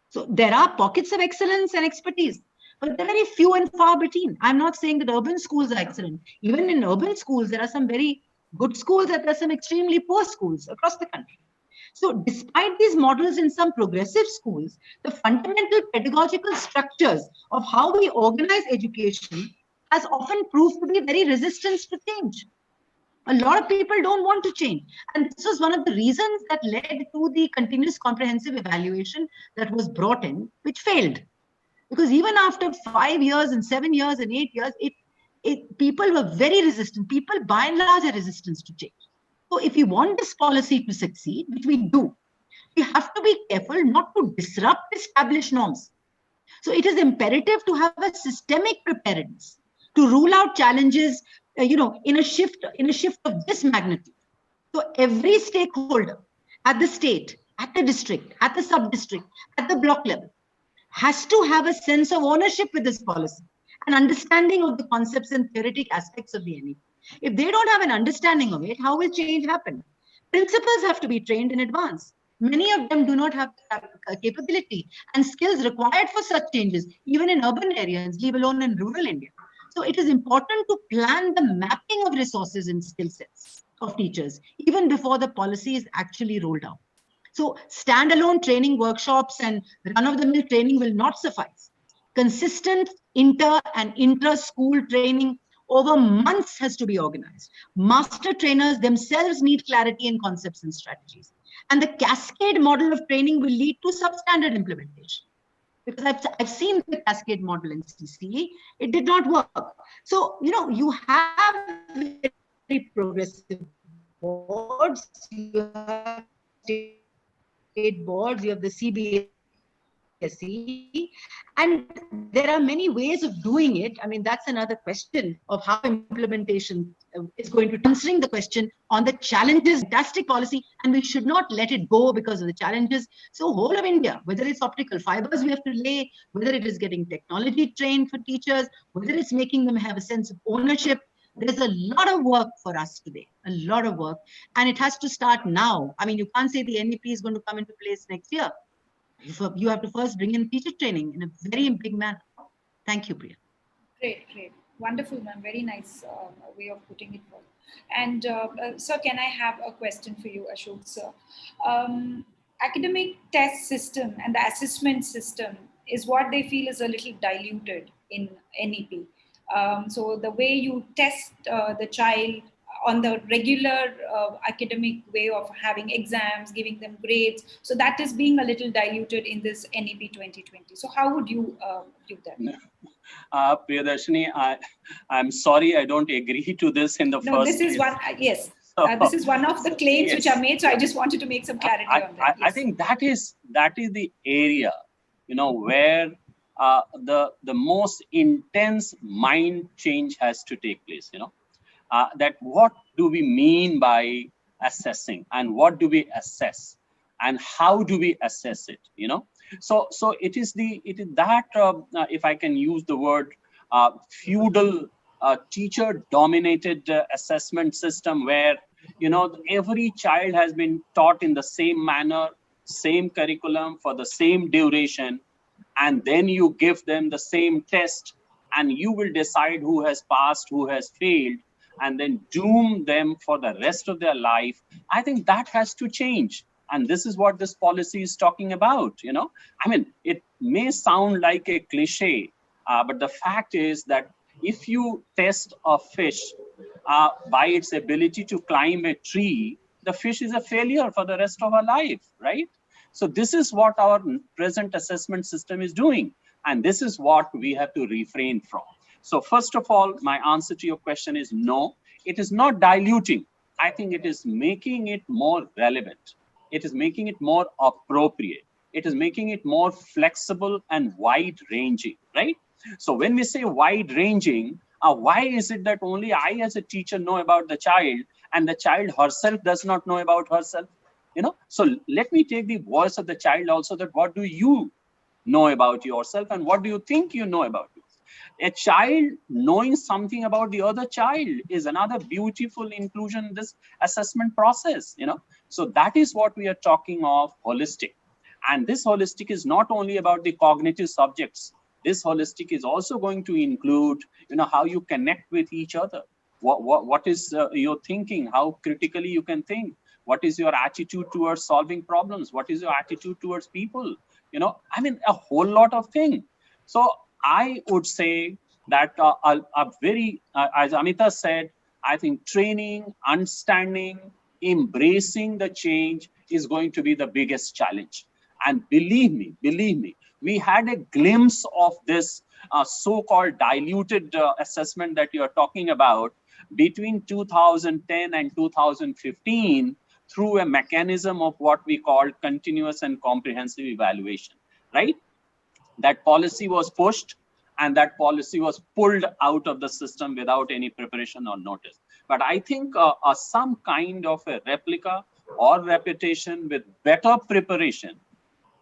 So there are pockets of excellence and expertise, but they're very few and far between. I'm not saying that urban schools are excellent. Even in urban schools, there are some very good schools and there are some extremely poor schools across the country. So despite these models in some progressive schools, the fundamental pedagogical structures of how we organize education has often proved to be very resistant to change. A lot of people don't want to change. And this was one of the reasons that led to the continuous comprehensive evaluation that was brought in, which failed. Because even after 5 years and 7 years and 8 years, people were very resistant. People by and large are resistant to change. So if we want this policy to succeed, which we do, we have to be careful not to disrupt established norms. So it is imperative to have a systemic preparedness to rule out challenges, in a shift of this magnitude. So every stakeholder at the state, at the district, at the sub-district, at the block level has to have a sense of ownership with this policy and understanding of the concepts and theoretic aspects of the NEP. If they don't have an understanding of it, how will change happen? Principals have to be trained in advance. Many of them do not have the capability and skills required for such changes, even in urban areas, leave alone in rural India. So it is important to plan the mapping of resources and skill sets of teachers, even before the policy is actually rolled out. So standalone training workshops and run-of-the-mill training will not suffice. consistent inter and intra-school training over months has to be organized. Master trainers themselves need clarity in concepts and strategies. And the cascade model of training will lead to substandard implementation. Because I've seen the cascade model in CCE, it did not work. So, you have very progressive boards, you have state boards, you have the CBSE, and there are many ways of doing it. I mean, that's another question of how implementation is going to answering the question on the challenges. Fantastic policy, and we should not let it go because of the challenges. So whole of India, whether it's optical fibers we have to lay, whether it is getting technology trained for teachers, whether it's making them have a sense of ownership, there's a lot of work for us today, a lot of work, and it has to start now. I mean, you can't say the NEP is going to come into place next year. You have to first bring in teacher training in a very big manner. Thank you, Priya. Great, great. Wonderful, ma'am. Very nice way of putting it forward. And sir, can I have a question for you, Ashok, sir? Academic test system and the assessment system is what they feel is a little diluted in NEP. So the way you test the child on the regular academic way of having exams, giving them grades, so that is being a little diluted in this NEP 2020. So how would you do that? Priyadarshini, I'm sorry, I don't agree to this in the first this is place. one, yes. This is one of the claims which are made, so I just wanted to make some clarity on that. I think that is the area, where the most intense mind change has to take place. That what do we mean by assessing, and what do we assess, and how do we assess it? So it is that if I can use the word feudal teacher dominated assessment system, where every child has been taught in the same manner, same curriculum for the same duration, and then you give them the same test, and you will decide who has passed, who has failed, and then doom them for the rest of their life. I think that has to change. And this is what this policy is talking about. I mean, it may sound like a cliche, but the fact is that if you test a fish by its ability to climb a tree, the fish is a failure for the rest of our life, right? So this is what our present assessment system is doing. And this is what we have to refrain from. So first of all, my answer to your question is no, it is not diluting. I think it is making it more relevant. It is making it more appropriate. It is making it more flexible and wide-ranging, right? So when we say wide-ranging, why is it that only I as a teacher know about the child and the child herself does not know about herself? So let me take the voice of the child also, that what do you know about yourself and what do you think you know about yourself? A child knowing something about the other child is another beautiful inclusion in this assessment process. So that is what we are talking of, holistic. And this holistic is not only about the cognitive subjects. This holistic is also going to include, how you connect with each other. What is your thinking? How critically you can think? What is your attitude towards solving problems? What is your attitude towards people? I mean, a whole lot of things. So I would say that a very, as Amita said, I think training, understanding, embracing the change is going to be the biggest challenge. And believe me, we had a glimpse of this so-called diluted assessment that you're talking about between 2010 and 2015 through a mechanism of what we call continuous and comprehensive evaluation, right? That policy was pushed and that policy was pulled out of the system without any preparation or notice. But I think some kind of a replica or repetition with better preparation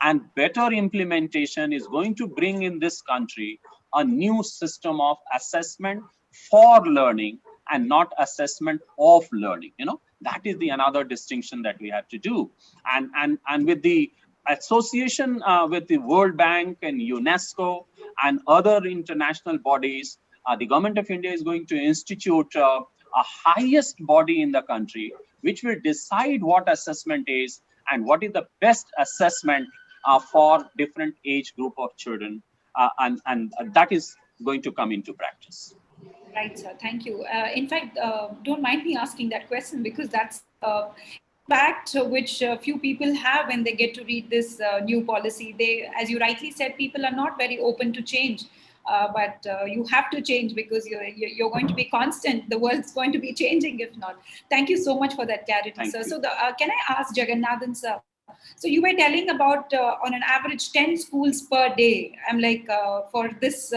and better implementation is going to bring in this country a new system of assessment for learning and not assessment of learning. That is the another distinction that we have to do. And with the association with the World Bank and UNESCO and other international bodies, the government of India is going to institute a highest body in the country, which will decide what assessment is and what is the best assessment for different age group of children. and that is going to come into practice. Right, sir. Thank you. In fact, don't mind me asking that question, because that's impact which few people have when they get to read this new policy. They, as you rightly said, people are not very open to change. But you have to change, because you're going to be constant. The world's going to be changing if not. Thank you so much for that clarity, Thank sir. you. So can I ask Jagannathan, sir? So you were telling about on an average 10 schools per day. I'm like, for this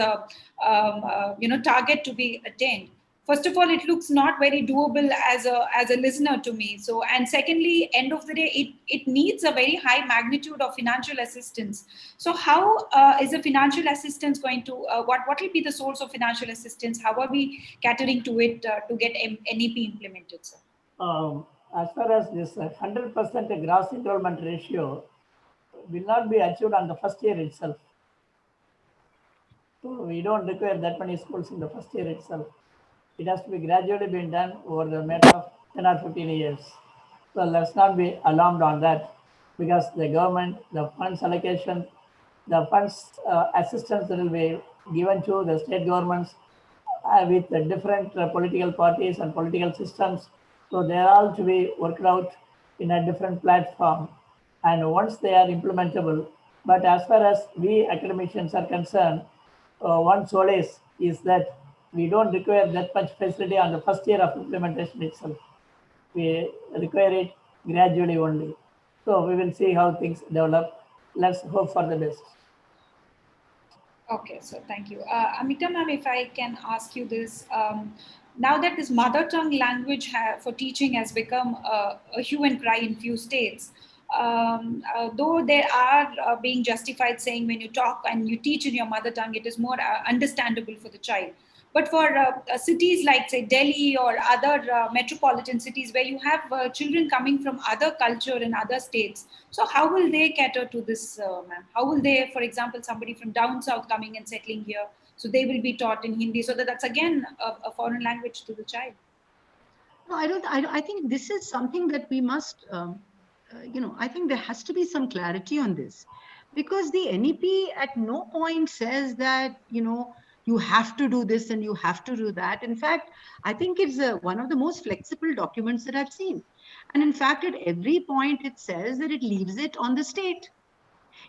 target to be attained. First of all, it looks not very doable as a listener to me. So, and secondly, end of the day, it needs a very high magnitude of financial assistance. So how is the financial assistance going to, what will be the source of financial assistance? How are we catering to it to get NEP implemented, sir? As far as this 100% gross enrollment ratio will not be achieved on the first year itself. So we don't require that many schools in the first year itself. It has to be gradually been done over the matter of 10 or 15 years. So let's not be alarmed on that, because the government, the funds allocation, the funds assistance that will be given to the state governments with the different political parties and political systems. So they are all to be worked out in a different platform, and once they are implementable. But as far as we academicians are concerned, one solace is that we don't require that much facility on the first year of implementation itself. We require it gradually only. So we will see how things develop. Let's hope for the best. Okay, so thank you. Amita ma'am, if I can ask you this, now that this mother tongue language for teaching has become a hue and cry in few states, though there are being justified saying when you talk and you teach in your mother tongue, it is more understandable for the child. But for cities like, say, Delhi or other metropolitan cities where you have children coming from other culture in other states, so how will they cater to this, ma'am? How will they, for example, somebody from down south coming and settling here, so they will be taught in Hindi, so that's again a foreign language to the child? No, I think this is something that we must, I think there has to be some clarity on this, because the NEP at no point says that, you have to do this and you have to do that. In fact, I think it's one of the most flexible documents that I've seen. And in fact, at every point, it says that it leaves it on the state.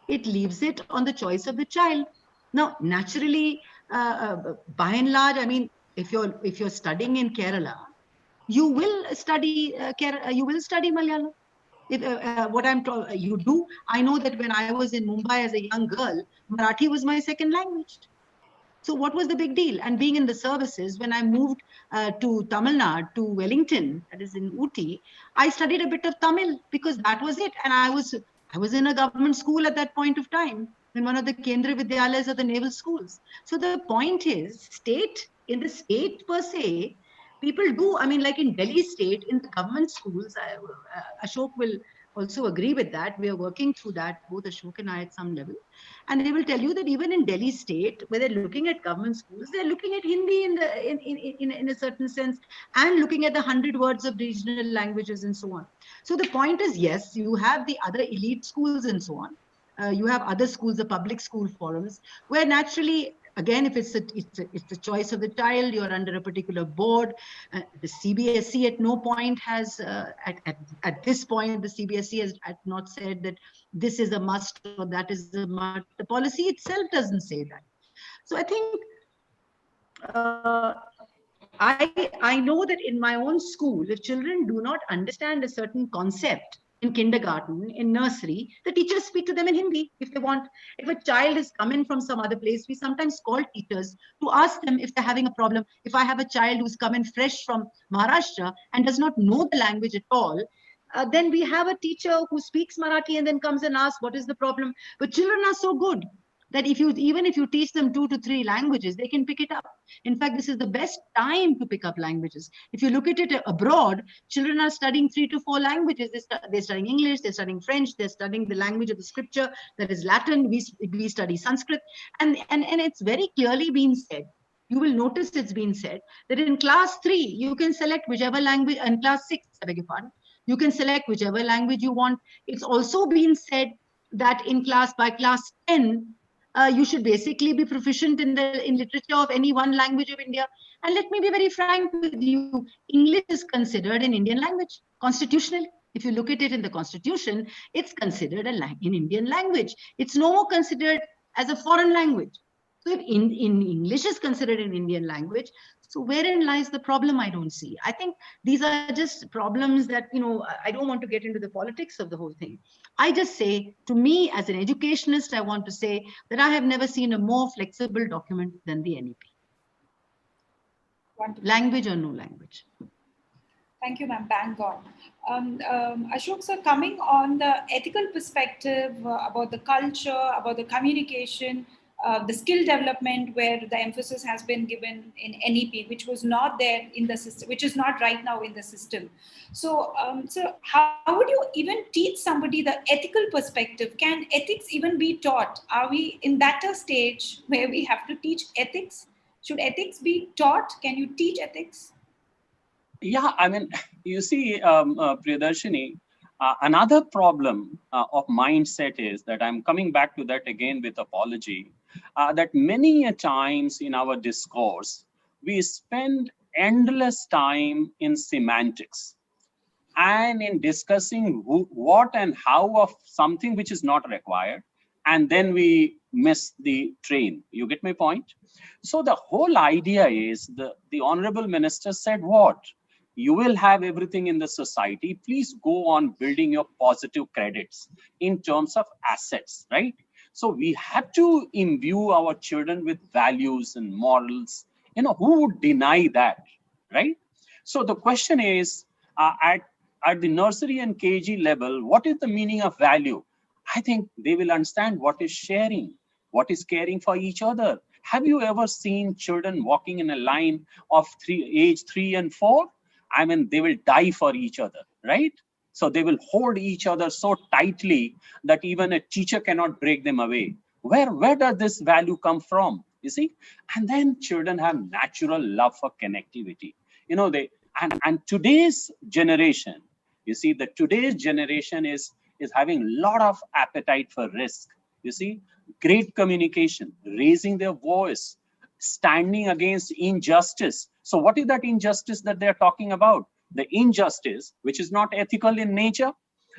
It leaves it on the choice of the child. Now, naturally, by and large, I mean, if you're studying in Kerala, you will study Malayalam. What I'm told you do, I know that when I was in Mumbai as a young girl, Marathi was my second language. So what was the big deal? And being in the services, when I moved to Tamil Nadu, to Wellington, that is in Ooty, I studied a bit of Tamil because that was it. And I was in a government school at that point of time, in one of the Kendra Vidyalayas of the naval schools. So the point is, in the state per se, people do, I mean, like in Delhi state, in the government schools, Ashok will also agree with that. We are working through that, both Ashok and I at some level. And they will tell you that even in Delhi state, where they're looking at government schools, they're looking at Hindi in a certain sense, and looking at the 100 words of regional languages and so on. So the point is, yes, you have the other elite schools and so on. You have other schools, the public school forums, where naturally, again, if it's the choice of the child, you're under a particular board. The CBSE at no point has, at this point, the CBSE has not said that this is a must or that is a must. The policy itself doesn't say that. So I think I know that in my own school, if children do not understand a certain concept in kindergarten, in nursery, the teachers speak to them in Hindi if they want. If a child is coming from some other place, we sometimes call teachers to ask them if they're having a problem. If I have a child who's coming fresh from Maharashtra and does not know the language at all, then we have a teacher who speaks Marathi and then comes and asks, what is the problem? But children are so good that even if you teach them 2 to 3 languages, they can pick it up. In fact, this is the best time to pick up languages. If you look at it abroad, children are studying 3 to 4 languages. They're studying English, they're studying French, they're studying the language of the scripture, that is Latin. We study Sanskrit. And it's very clearly been said. You will notice it's been said that in class 3, you can select whichever language, and class 6, I beg your pardon, you can select whichever language you want. It's also been said that by class 10, You should basically be proficient in literature of any one language of India. And let me be very frank with you, English is considered an Indian language constitutionally. If you look at it in the constitution, it's considered an Indian language. It's no more considered as a foreign language. So if in English is considered an Indian language, so wherein lies the problem? I don't see. I think these are just problems that, I don't want to get into the politics of the whole thing. I just say, to me as an educationist, I want to say that I have never seen a more flexible document than the NEP. Wonderful. Language or no language. Thank you, ma'am. Bang on. Ashok sir, coming on the ethical perspective about the culture, about the communication, the skill development, where the emphasis has been given in NEP, which was not there in the system, which is not right now in the system. So, how would you even teach somebody the ethical perspective? Can ethics even be taught? Are we in that stage where we have to teach ethics? Should ethics be taught? Can you teach ethics? Yeah, I mean, you see, Priyadarshini, another problem of mindset is that I'm coming back to that again with apology, that many a times in our discourse, we spend endless time in semantics and in discussing what and how of something which is not required, and then we miss the train. You get my point? So the whole idea is, the Honorable Minister said what? You will have everything in the society. Please go on building your positive credits in terms of assets, right? So we have to imbue our children with values and morals. Who would deny that, right? So the question is, at the nursery and KG level, what is the meaning of value? I think they will understand what is sharing, what is caring for each other. Have you ever seen children walking in a line of age 3 and 4? I mean, they will die for each other, right? So they will hold each other so tightly that even a teacher cannot break them away. Where does this value come from? You see? And then children have natural love for connectivity. And today's generation, you see, today's generation is having a lot of appetite for risk. You see, great communication, raising their voice, standing against injustice. So what is that injustice that they're talking about? The injustice, which is not ethical in nature.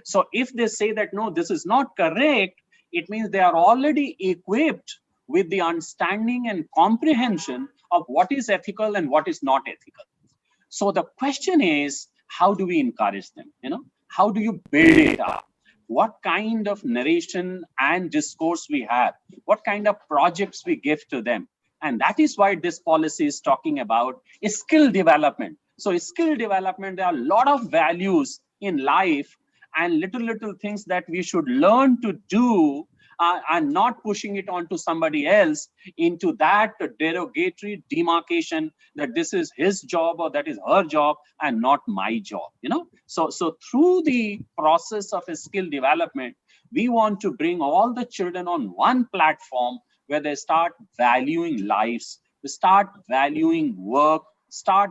So if they say that, no, this is not correct, it means they are already equipped with the understanding and comprehension of what is ethical and what is not ethical. So the question is, how do we encourage them? How do you build it up? What kind of narration and discourse we have? What kind of projects we give to them? And that is why this policy is talking about skill development. So skill development, there are a lot of values in life and little things that we should learn to do, and not pushing it onto somebody else into that derogatory demarcation that this is his job or that is her job and not my job. So through the process of a skill development, we want to bring all the children on one platform where they start valuing lives, they start valuing work, start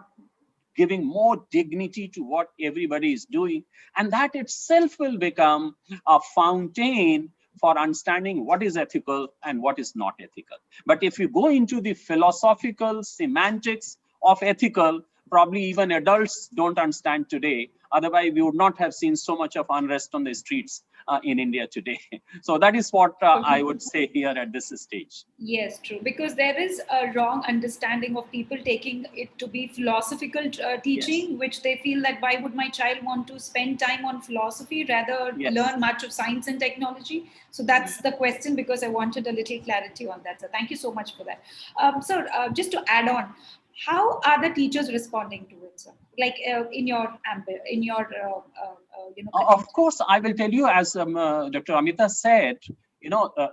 giving more dignity to what everybody is doing. And that itself will become a fountain for understanding what is ethical and what is not ethical. But if you go into the philosophical semantics of ethical, probably even adults don't understand today. Otherwise, we would not have seen so much of unrest on the streets in India today. So that is what I would say here at this stage. Yes, true. Because there is a wrong understanding of people taking it to be philosophical teaching, yes, which they feel that why would my child want to spend time on philosophy, rather yes, learn much of science and technology. So that's the question, because I wanted a little clarity on that. So thank you so much for that. So just to add on, how are the teachers responding to it, sir? Like in your of course, I will tell you, as Dr. Amita said,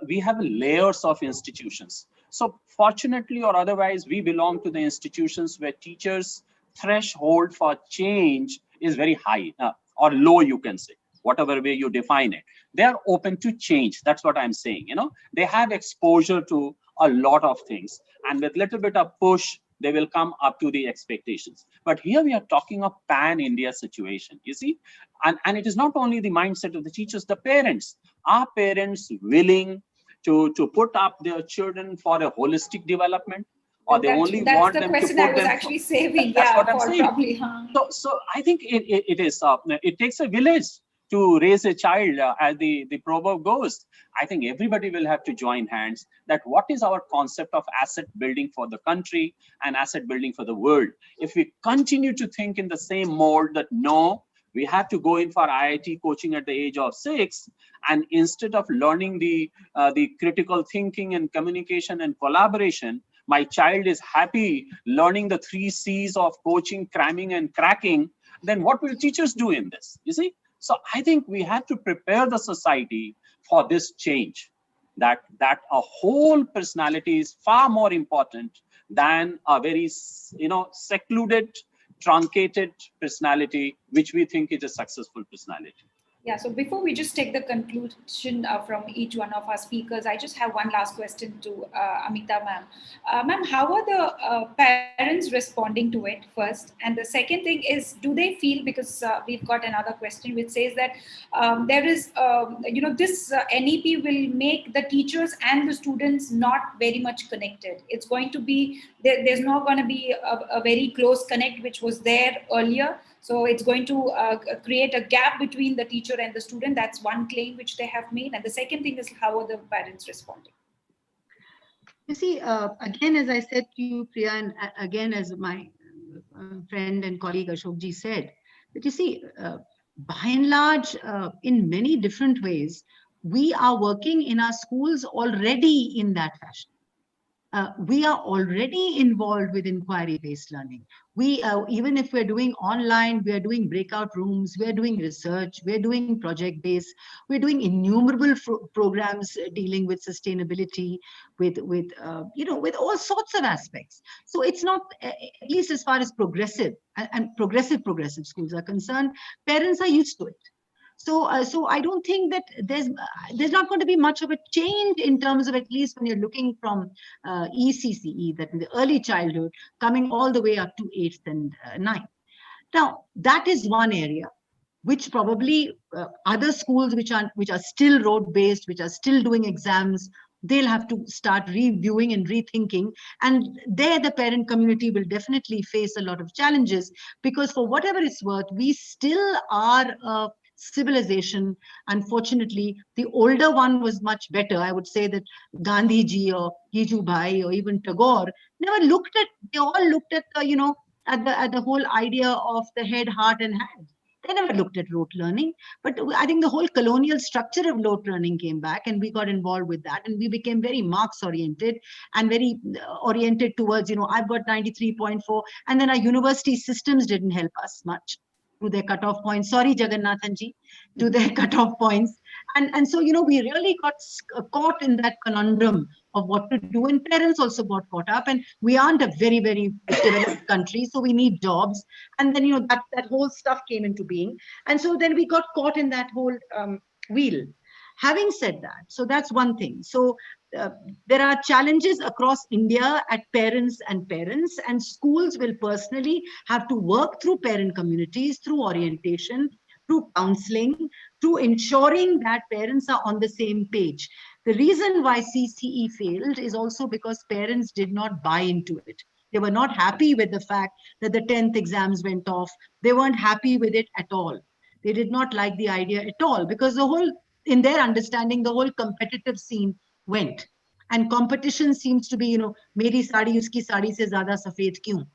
we have layers of institutions. So fortunately or otherwise, we belong to the institutions where teachers' threshold for change is very high, or low, you can say, whatever way you define it. They are open to change. That's what I'm saying. They have exposure to a lot of things, and with little bit of push, they will come up to the expectations. But here we are talking of pan-India situation, you see, and it is not only the mindset of the teachers, the parents. Are parents willing to put up their children for a holistic development, or they only that's want the them question to put I was them actually saving. that's Yeah, what I'm for saying. probably. Huh? So I think it is it takes a village to raise a child, as the proverb goes. I think everybody will have to join hands. That what is our concept of asset building for the country and asset building for the world? If we continue to think in the same mold that no, we have to go in for IIT coaching at the age of 6, and instead of learning the critical thinking and communication and collaboration, my child is happy learning the 3 C's of coaching, cramming, and cracking, then what will teachers do in this? You see? So I think we have to prepare the society for this change, that a whole personality is far more important than a very, secluded, truncated personality, which we think is a successful personality. Yeah, so before we just take the conclusion from each one of our speakers, I just have one last question to Amita ma'am. Ma'am, how are the parents responding to it first? And the second thing is, do they feel, because we've got another question which says that there is, this NEP will make the teachers and the students not very much connected. It's going to be, there's not going to be a very close connect which was there earlier. So it's going to create a gap between the teacher and the student. That's one claim which they have made. And the second thing is, how are the parents responding? You see, again, as I said to you, Priya, and again, as my friend and colleague Ashokji said, that you see, by and large, in many different ways, we are working in our schools already in that fashion. We are already involved with inquiry-based learning. We, even if we're doing online, we are doing breakout rooms, we're doing research, we're doing project-based, we're doing innumerable programs dealing with sustainability, with all sorts of aspects. So it's not, at least as far as progressive progressive schools are concerned, parents are used to it. So I don't think that there's not going to be much of a change in terms of, at least when you're looking from ECCE, that in the early childhood, coming all the way up to 8th and 9th. Now, that is one area which probably other schools which are still road-based, which are still doing exams, they'll have to start reviewing and rethinking. And there, the parent community will definitely face a lot of challenges, because for whatever it's worth, we still are a civilization. Unfortunately, the older one was much better. I would say that Gandhi ji or Jiju Bhai or even Tagore never looked at, they all looked at the, at the whole idea of the head, heart, and hand. They never looked at rote learning. But I think the whole colonial structure of rote learning came back, and we got involved with that, and we became very marks oriented and very oriented towards, I've got 93.4, and then our university systems didn't help us much to their cutoff points. Sorry, Jagannathan ji, to their cutoff points. And so, we really got caught in that conundrum of what to do. And parents also got caught up. And we aren't a very, very developed country, so we need jobs. And then, that whole stuff came into being. And so then we got caught in that whole wheel. Having said that, so that's one thing. So there are challenges across India at parents, and schools will personally have to work through parent communities, through orientation, through counseling, through ensuring that parents are on the same page. The reason why CCE failed is also because parents did not buy into it. They were not happy with the fact that the 10th exams went off. They weren't happy with it at all. They did not like the idea at all, because the whole, in their understanding, the whole competitive scene went. And competition seems to be, meri sari uski sari se zyada safed kyun?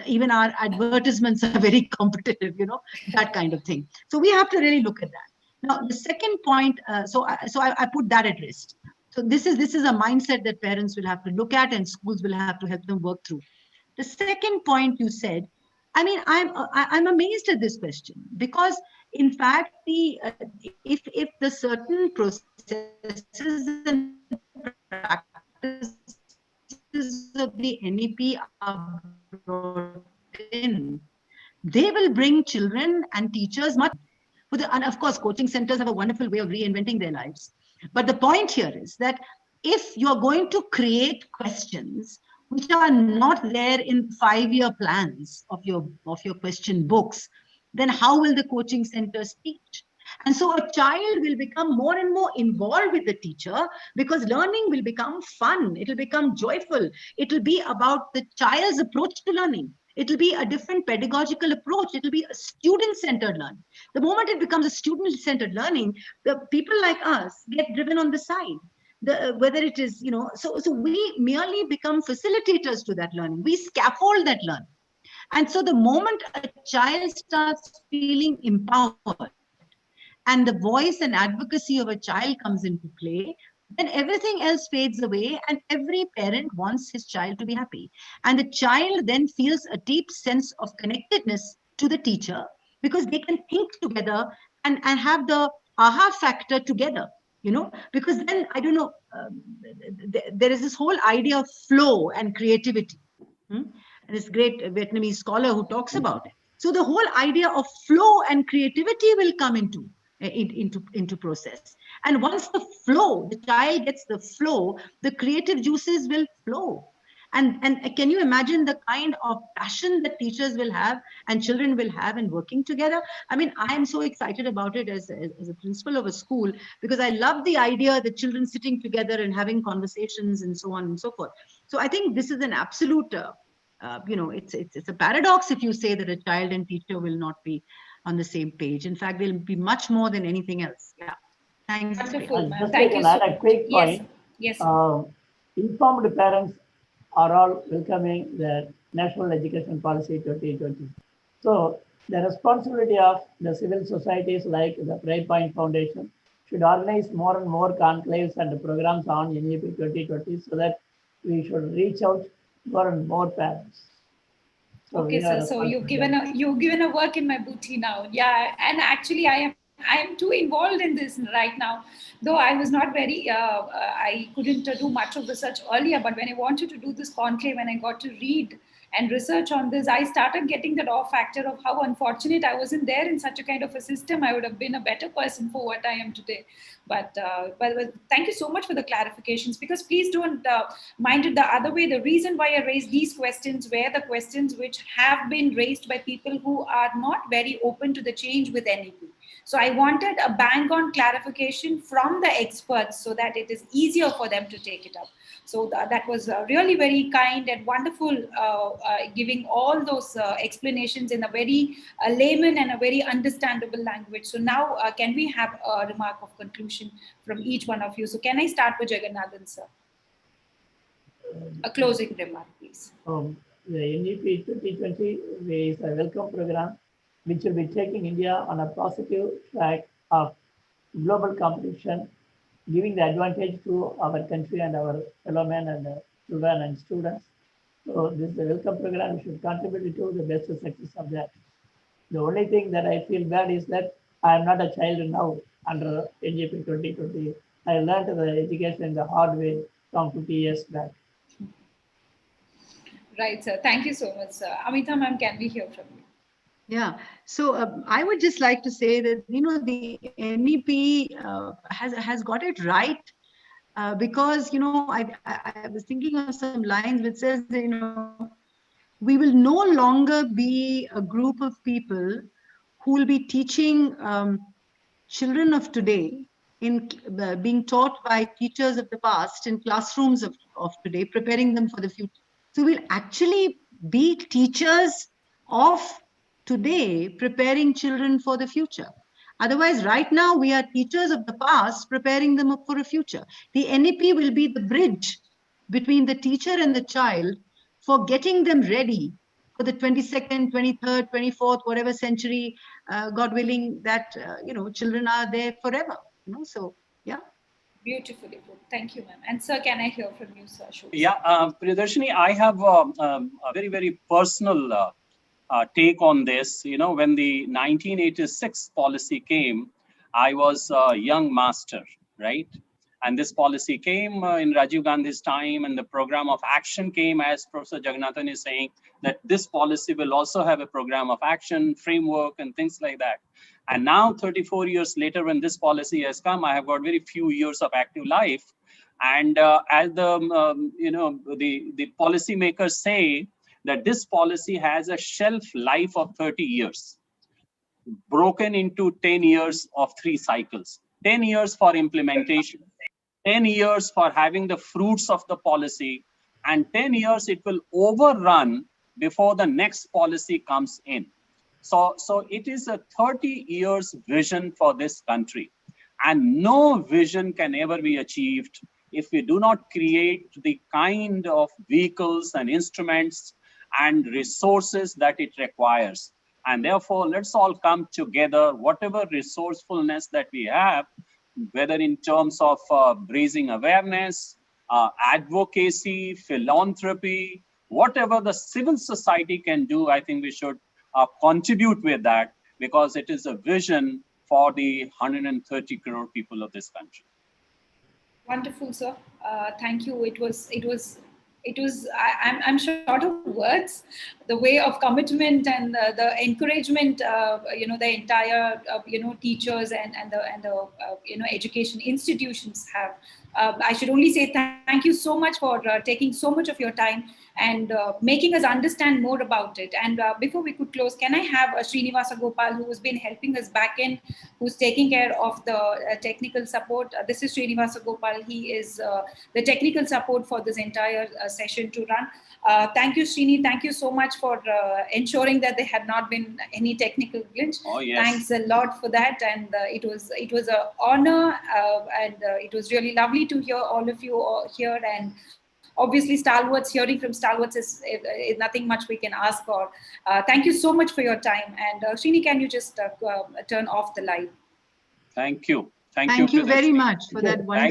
Even our advertisements are very competitive, that kind of thing. So we have to really look at that. Now, the second point, so I put that at rest. So this is a mindset that parents will have to look at, and schools will have to help them work through. The second point you said, I mean, I'm amazed at this question, because in fact, if the certain processes and practices of the NEP are brought in, they will bring children and teachers much. And of course, coaching centers have a wonderful way of reinventing their lives. But the point here is that if you're going to create questions which are not there in 5-year plans of your question books, then how will the coaching centers teach? And so a child will become more and more involved with the teacher, because learning will become fun. It will become joyful. It will be about the child's approach to learning. It will be a different pedagogical approach. It will be a student-centered learning. The moment it becomes a student-centered learning, the people like us get driven on the side. Whether it is, so we merely become facilitators to that learning. We scaffold that learning. And so the moment a child starts feeling empowered and the voice and advocacy of a child comes into play, then everything else fades away, and every parent wants his child to be happy. And the child then feels a deep sense of connectedness to the teacher, because they can think together and have the aha factor together, because then, I don't know, there is this whole idea of flow and creativity. And this great Vietnamese scholar who talks about it. So the whole idea of flow and creativity will come into process. And once the child gets the flow, the creative juices will flow. And can you imagine the kind of passion that teachers will have and children will have in working together? I mean, I am so excited about it as a principal of a school, because I love the idea that children sitting together and having conversations and so on and so forth. So I think this is an absolute, it's a paradox if you say that a child and teacher will not be on the same page. In fact, they'll be much more than anything else. Yeah. Thanks. Wonderful, ma'am. Just Thank you add so a quick point. Yes. Informed parents are all welcoming the National Education Policy 2020. So the responsibility of the civil societies like the Pride Point Foundation should organize more and more conclaves and programs on NEP 2020, so that we should reach out more and more parents. So okay, sir. So you've given a work in my booty now. Yeah, and actually I am too involved in this right now. Though I was not very, I couldn't do much of research earlier, but when I wanted to do this conclave, when I got to read and research on this, I started getting that awe factor of how unfortunate I wasn't there in such a kind of a system. I would have been a better person for what I am today. But thank you so much for the clarifications, because please don't mind it the other way. The reason why I raised these questions were the questions which have been raised by people who are not very open to the change with NEP. So I wanted a bang-on clarification from the experts so that it is easier for them to take it up. So that was really very kind and wonderful, giving all those explanations in a very layman and a very understandable language. So now can we have a remark of conclusion from each one of you? So can I start with Jagannathan, sir? A closing remark, please. The NEP 2020 is a welcome program which will be taking India on a positive track of global competition, giving the advantage to our country and our fellow men and children and students. So this is a welcome program. We should contribute to the best success of that. The only thing that I feel bad is that I am not a child now under NEP 2020. I learned the education the hard way from 50 years back. Right, sir. Thank you so much, sir. Amita ma'am, can we hear from you? Yeah, so I would just like to say that, the NEP has got it right, because, I was thinking of some lines which says, we will no longer be a group of people who will be teaching children of today in being taught by teachers of the past in classrooms of today, preparing them for the future. So we'll actually be teachers of today, preparing children for the future. Otherwise, right now, we are teachers of the past, preparing them up for a future. The NEP will be the bridge between the teacher and the child for getting them ready for the 22nd, 23rd, 24th, whatever century, God willing, that, children are there forever. So, yeah. Beautifully put. Thank you, ma'am. And sir, can I hear from you, sir? Yeah, Priyadarshini, I have a very, very personal take on this. When the 1986 policy came, I was a young master, right? And this policy came in Rajiv Gandhi's time, and the program of action came, as Professor Jagannathan is saying, that this policy will also have a program of action, framework, and things like that. And now, 34 years later, when this policy has come, I have got very few years of active life. And as the policymakers say, that this policy has a shelf life of 30 years. broken into 10 years of 3 cycles. 10 years for implementation, 10 years for having the fruits of the policy, and 10 years it will overrun before the next policy comes in. So it is a 30 years vision for this country. And no vision can ever be achieved if we do not create the kind of vehicles and instruments and resources that it requires. And therefore, let's all come together, whatever resourcefulness that we have, whether in terms of raising awareness, advocacy, philanthropy, whatever the civil society can do, I think we should contribute with that, because it is a vision for the 130 crore people of this country. Wonderful, sir. Thank you. I'm short of words. The way of commitment and the encouragement, the entire, teachers and the education institutions have. I should only say thank you so much for taking so much of your time and making us understand more about it. And before we could close, can I have Srinivasa Gopal, who has been helping us back in, who's taking care of the technical support. This is Srinivasa Gopal. He is the technical support for this entire session to run. Thank you, Srini. Thank you so much for ensuring that there had not been any technical glitch. Oh, yes. Thanks a lot for that. And it was an honor, and it was really lovely to hear all of you here. And obviously, stalwarts, hearing from stalwarts is nothing much we can ask for. Thank you so much for your time. And Srini, can you just turn off the live? Thank you. Thank you very much for that wonderful